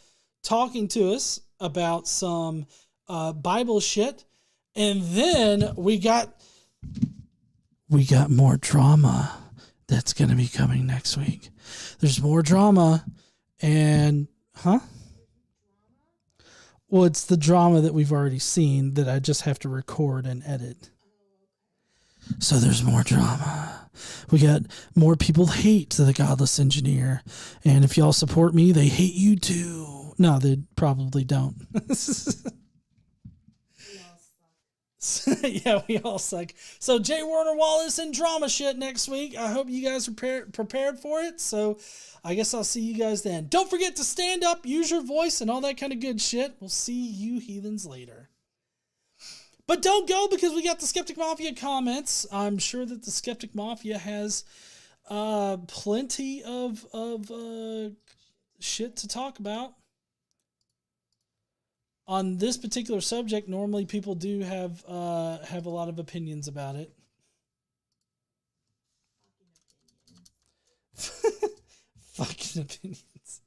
talking to us about some Bible shit. And then we got more drama that's going to be coming next week. There's more drama, and well, it's the drama that we've already seen that I just have to record and edit. So there's more drama. We got more people hate the Godless Engineer, and if y'all support me, they hate you too. No, they probably don't. Yeah, we all suck. So J. Warner Wallace and drama shit next week. I hope you guys are prepared for it. So I guess I'll see you guys then. Don't forget to stand up, use your voice, and all that kind of good shit. We'll see you heathens later. But don't go, because we got the Skeptic Mafia comments. I'm sure that the Skeptic Mafia has plenty of shit to talk about. On this particular subject, normally people do have a lot of opinions about it. Fucking opinions.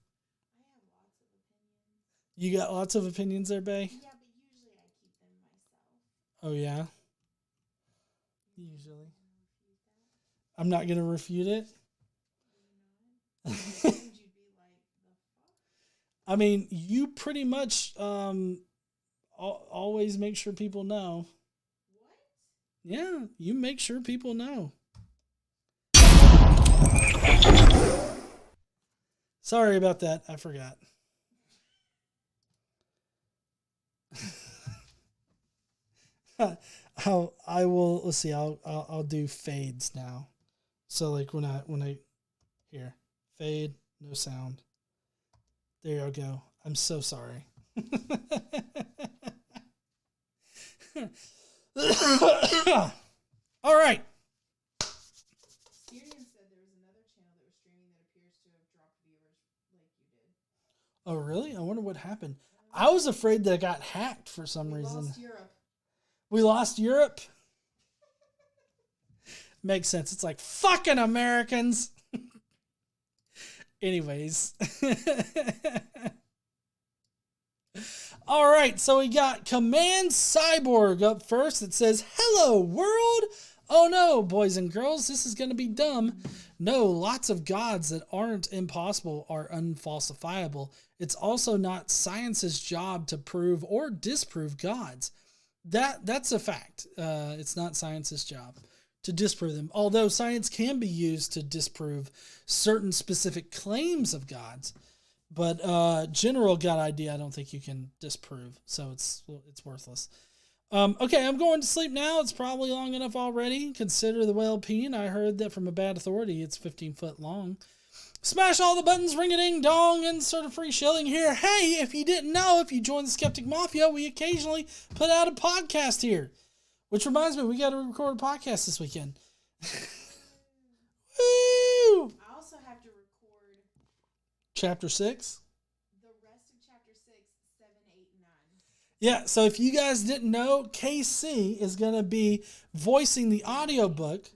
You got lots of opinions there, Bae? Yeah, but usually I keep them myself. Oh, yeah? Usually. I'm not going to refute it? I mean, you pretty much always make sure people know. What? Yeah, you make sure people know. Sorry about that. I forgot. I will. Let's see. I'll do fades now. So like when I here fade, no sound. There you go. I'm so sorry. All right. Syrian said there was another channel that was streaming that appears to have dropped viewers like you did. Oh, really? I wonder what happened. I was afraid that it got hacked for some reason. Lost Europe. We lost Europe? Makes sense. It's like, fucking Americans. Anyways. All right, so we got Command Cyborg up first. It says, hello, world. Oh, no, boys and girls, this is going to be dumb. No, lots of gods that aren't impossible are unfalsifiable. It's also not science's job to prove or disprove gods. That's a fact. It's not science's job to disprove them, although science can be used to disprove certain specific claims of gods. But general God idea, I don't think you can disprove, so it's worthless. Okay, I'm going to sleep now. It's probably long enough already. Consider the whale peeing. I heard that from a bad authority. It's 15 foot long. Smash all the buttons, ring-a-ding-dong, insert a free shilling here. Hey, if you didn't know, if you join the Skeptic Mafia, we occasionally put out a podcast here. Which reminds me, we got to record a podcast this weekend. Woo! I also have to record Chapter 6? the rest of Chapter 6, 7, 8, 9. Yeah, so if you guys didn't know, KC is going to be voicing the audiobook.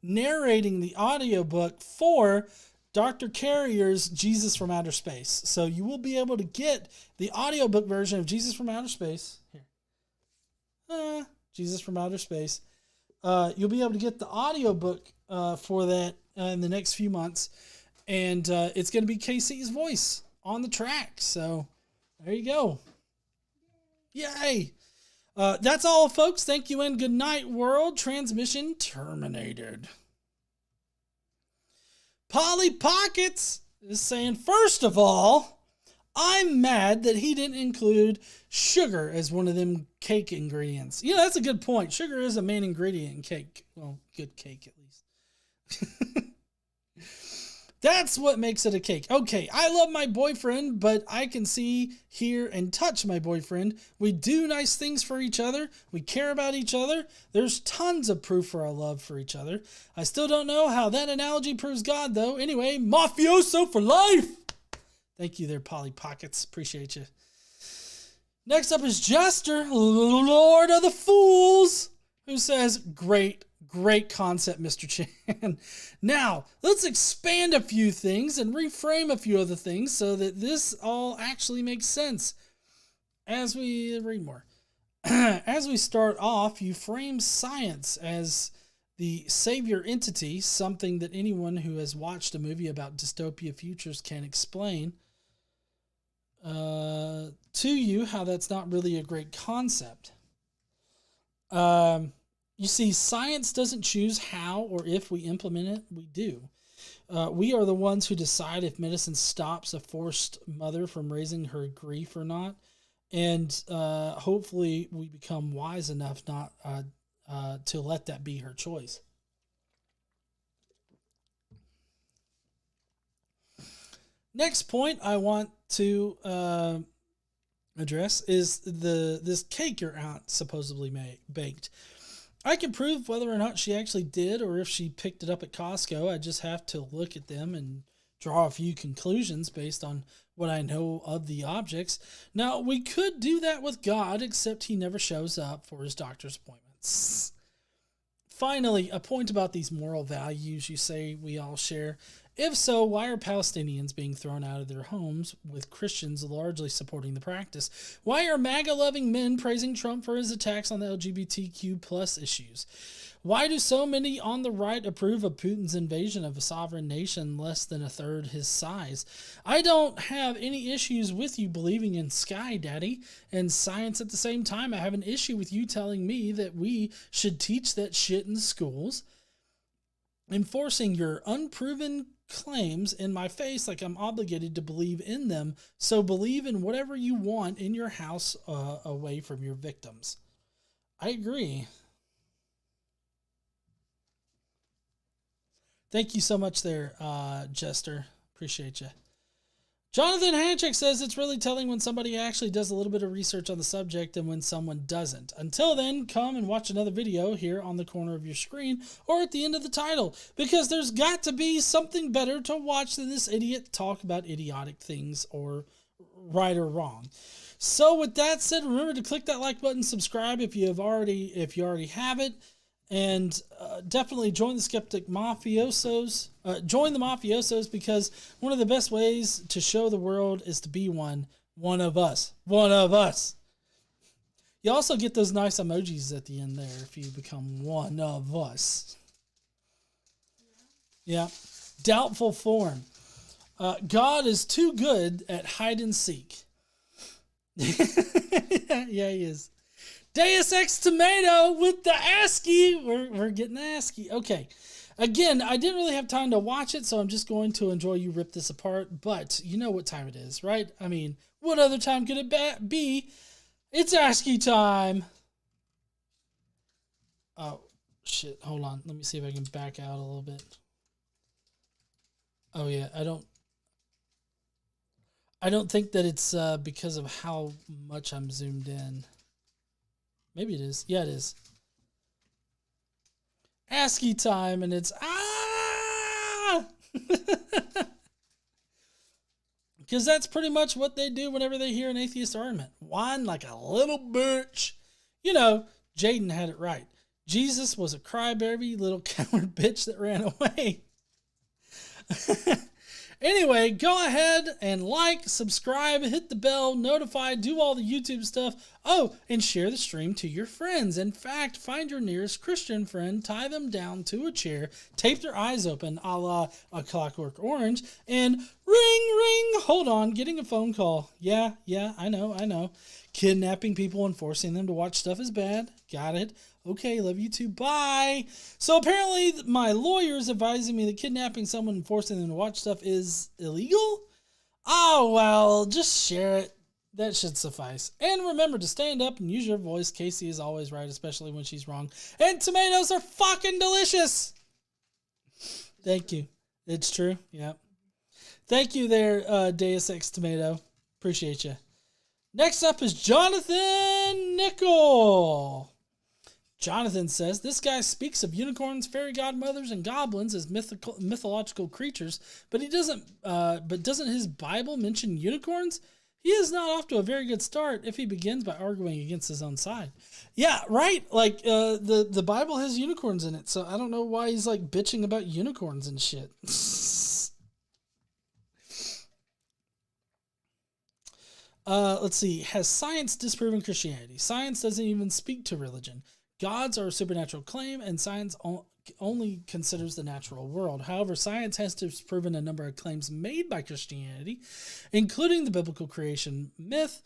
narrating the audiobook for Dr. Carrier's Jesus from Outer Space. So you will be able to get the audiobook version of Jesus from Outer Space. Here. Jesus from Outer Space. You'll be able to get the audiobook for that in the next few months. And it's going to be KC's voice on the track. So there you go. Yay. That's all, folks. Thank you and good night, world. Transmission terminated. Polly Pockets is saying, first of all, I'm mad that he didn't include sugar as one of them cake ingredients. Yeah, that's a good point. Sugar is a main ingredient in cake. Well, good cake at least. That's what makes it a cake. Okay, I love my boyfriend, but I can see, hear, and touch my boyfriend. We do nice things for each other. We care about each other. There's tons of proof for our love for each other. I still don't know how that analogy proves God, though. Anyway, mafioso for life. Thank you there, Polly Pockets. Appreciate you. Next up is Jester, Lord of the Fools, who says, great concept, Mr. Chan. Now, let's expand a few things and reframe a few other things so that this all actually makes sense. As we read more. As we start off, you frame science as the savior entity, something that anyone who has watched a movie about dystopia futures can explain to you how that's not really a great concept. You see, science doesn't choose how or if we implement it. We do. We are the ones who decide if medicine stops a forced mother from raising her grief or not. And hopefully we become wise enough not to let that be her choice. Next point I want to address is this cake your aunt supposedly baked. I can prove whether or not she actually did or if she picked it up at Costco. I just have to look at them and draw a few conclusions based on what I know of the objects. Now, we could do that with God, except he never shows up for his doctor's appointments. Finally, a point about these moral values you say we all share. If so, why are Palestinians being thrown out of their homes with Christians largely supporting the practice? Why are MAGA-loving men praising Trump for his attacks on the LGBTQ plus issues? Why do so many on the right approve of Putin's invasion of a sovereign nation less than a third his size? I don't have any issues with you believing in Sky Daddy and science at the same time. I have an issue with you telling me that we should teach that shit in schools. Enforcing your unproven claims in my face like I'm obligated to believe in them. So believe in whatever you want in your house away from your victims. I agree. Thank you so much there, Jester. Appreciate you. Jonathan Hanchek says it's really telling when somebody actually does a little bit of research on the subject and when someone doesn't. Until then, come and watch another video here on the corner of your screen or at the end of the title, because there's got to be something better to watch than this idiot talk about idiotic things or right or wrong. So with that said, remember to click that like button, subscribe if you already have it, and definitely join the Skeptic Mafiosos. Join the Mafiosos, because one of the best ways to show the world is to be one of us. One of us. You also get those nice emojis at the end there if you become one of us. Yeah. Doubtful form. God is too good at hide and seek. Yeah, he is. Deus Ex Tomato with the ASCII. We're getting the ASCII. Okay. Again, I didn't really have time to watch it, so I'm just going to enjoy you rip this apart. But you know what time it is, right? I mean, what other time could it be? It's ASCII time. Oh, shit. Hold on. Let me see if I can back out a little bit. Oh, yeah. I don't think that it's because of how much I'm zoomed in. Maybe it is. Yeah, it is. ASCII time, and it's because that's pretty much what they do whenever they hear an atheist argument. Whine like a little bitch. You know, Jaden had it right. Jesus was a crybaby little coward bitch that ran away. Anyway, go ahead and like, subscribe, hit the bell, notify, do all the YouTube stuff. Oh, and share the stream to your friends. In fact, find your nearest Christian friend, tie them down to a chair, tape their eyes open a la A Clockwork Orange, and ring, ring, hold on, getting a phone call. Yeah, I know. Kidnapping people and forcing them to watch stuff is bad. Got it. Okay, love you too. Bye. So apparently my lawyer is advising me that kidnapping someone and forcing them to watch stuff is illegal? Oh, well, just share it. That should suffice. And remember to stand up and use your voice. Casey is always right, especially when she's wrong. And tomatoes are fucking delicious. Thank you. It's true. Yep. Thank you there, Deus Ex Tomato. Appreciate you. Next up is Jonathan Nickel. Jonathan says, this guy speaks of unicorns, fairy godmothers, and goblins as mythological creatures, but doesn't his Bible mention unicorns? He is not off to a very good start if he begins by arguing against his own side. Yeah, right. Like, the Bible has unicorns in it, so I don't know why he's like bitching about unicorns and shit. Let's see. Has science disproven Christianity? Science doesn't even speak to religion. Gods are a supernatural claim, and science only considers the natural world. However, science has disproven a number of claims made by Christianity, including the biblical creation myth,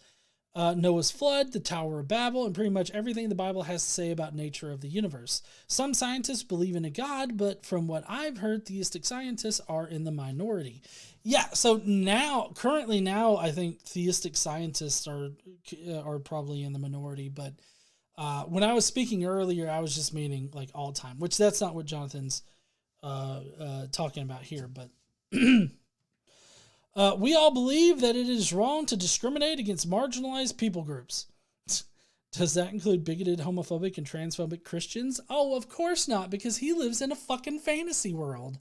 Noah's flood, the Tower of Babel, and pretty much everything the Bible has to say about nature of the universe. Some scientists believe in a God, but from what I've heard, theistic scientists are in the minority. Yeah, so currently now, I think theistic scientists are probably in the minority, but when I was speaking earlier, I was just meaning like all time, which that's not what Jonathan's talking about here, but we all believe that it is wrong to discriminate against marginalized people groups. Does that include bigoted, homophobic, and transphobic Christians? Oh, of course not, because he lives in a fucking fantasy world.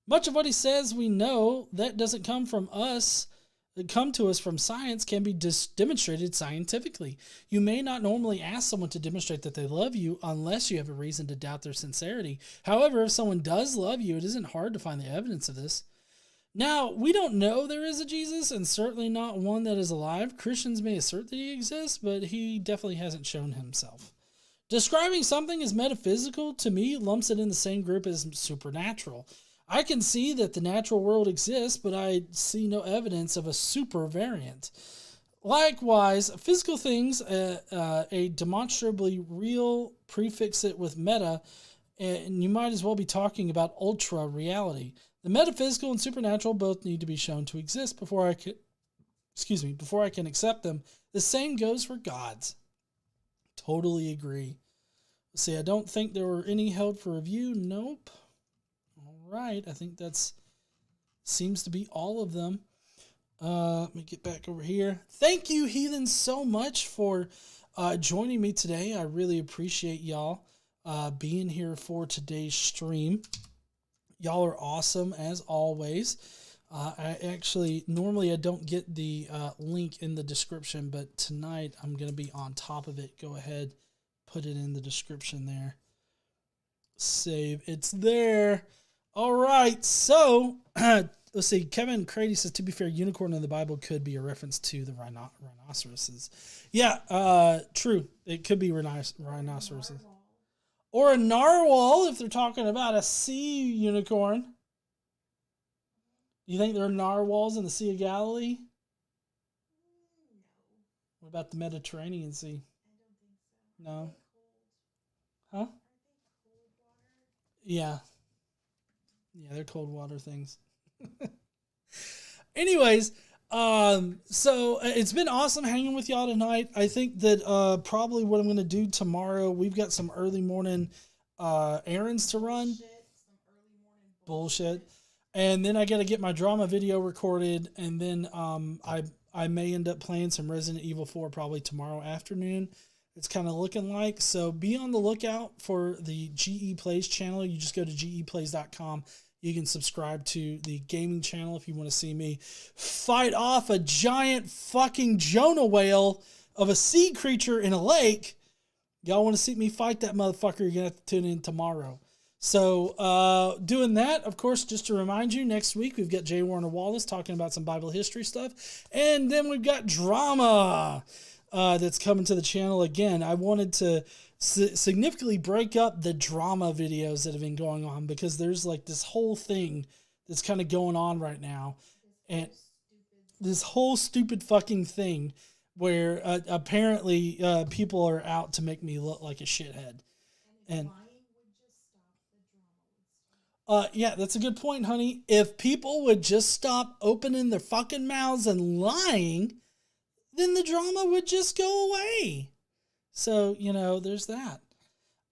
Much of what he says we know that doesn't come from us, that come to us from science can be demonstrated scientifically. You may not normally ask someone to demonstrate that they love you unless you have a reason to doubt their sincerity. However, if someone does love you, it isn't hard to find the evidence of this. Now, we don't know there is a Jesus, and certainly not one that is alive. Christians may assert that he exists, but he definitely hasn't shown himself. Describing something as metaphysical, to me, lumps it in the same group as supernatural. I can see that the natural world exists, but I see no evidence of a super variant. Likewise, physical things, a demonstrably real, prefix it with meta, and you might as well be talking about ultra reality. The metaphysical and supernatural both need to be shown to exist before I can accept them. The same goes for gods. Totally agree. Let's see, I don't think there were any held for review. Nope. Right, I think that's seems to be all of them. Let me get back over here. Thank you, heathens, so much for joining me today. I really appreciate y'all being here for today's stream. Y'all are awesome as always. Normally I don't get the link in the description, but tonight I'm going to be on top of it. Go ahead, put it in the description there. Save, it's there. All right, so let's see. Kevin Crady says, to be fair, unicorn in the Bible could be a reference to the rhinoceroses. Yeah, true. It could be rhinoceroses. Or a narwhal if they're talking about a sea unicorn. Do you think there are narwhals in the Sea of Galilee? What about the Mediterranean Sea? No? Huh? Yeah. Yeah, they're cold water things. Anyways, so it's been awesome hanging with y'all tonight. I think that probably what I'm going to do tomorrow, we've got some early morning errands to run. Bullshit. And then I got to get my drama video recorded, and then I may end up playing some Resident Evil 4 probably tomorrow afternoon. It's kind of looking like. So be on the lookout for the GE Plays channel. You just go to geplays.com. You can subscribe to the gaming channel if you want to see me fight off a giant fucking Jonah whale of a sea creature in a lake. Y'all want to see me fight that motherfucker, you're going to have to tune in tomorrow. So, doing that, of course, just to remind you, next week we've got J. Warner Wallace talking about some Bible history stuff. And then we've got drama that's coming to the channel again. I wanted to significantly break up the drama videos that have been going on, because there's like this whole thing that's kind of going on right now. And this whole stupid fucking thing where apparently people are out to make me look like a shithead. And yeah, that's a good point, honey. If people would just stop opening their fucking mouths and lying, then the drama would just go away. So, you know, there's that.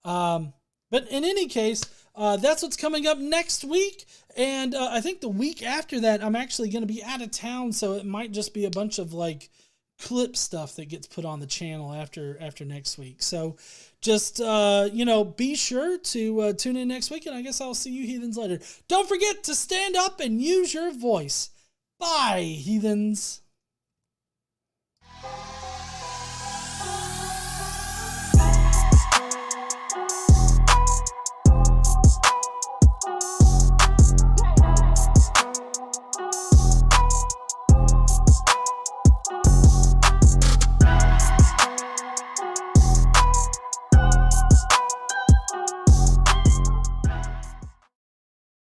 But in any case, that's what's coming up next week. And I think the week after that, I'm actually going to be out of town. So it might just be a bunch of like clip stuff that gets put on the channel after next week. So just, you know, be sure to tune in next week. And I guess I'll see you heathens later. Don't forget to stand up and use your voice. Bye, heathens.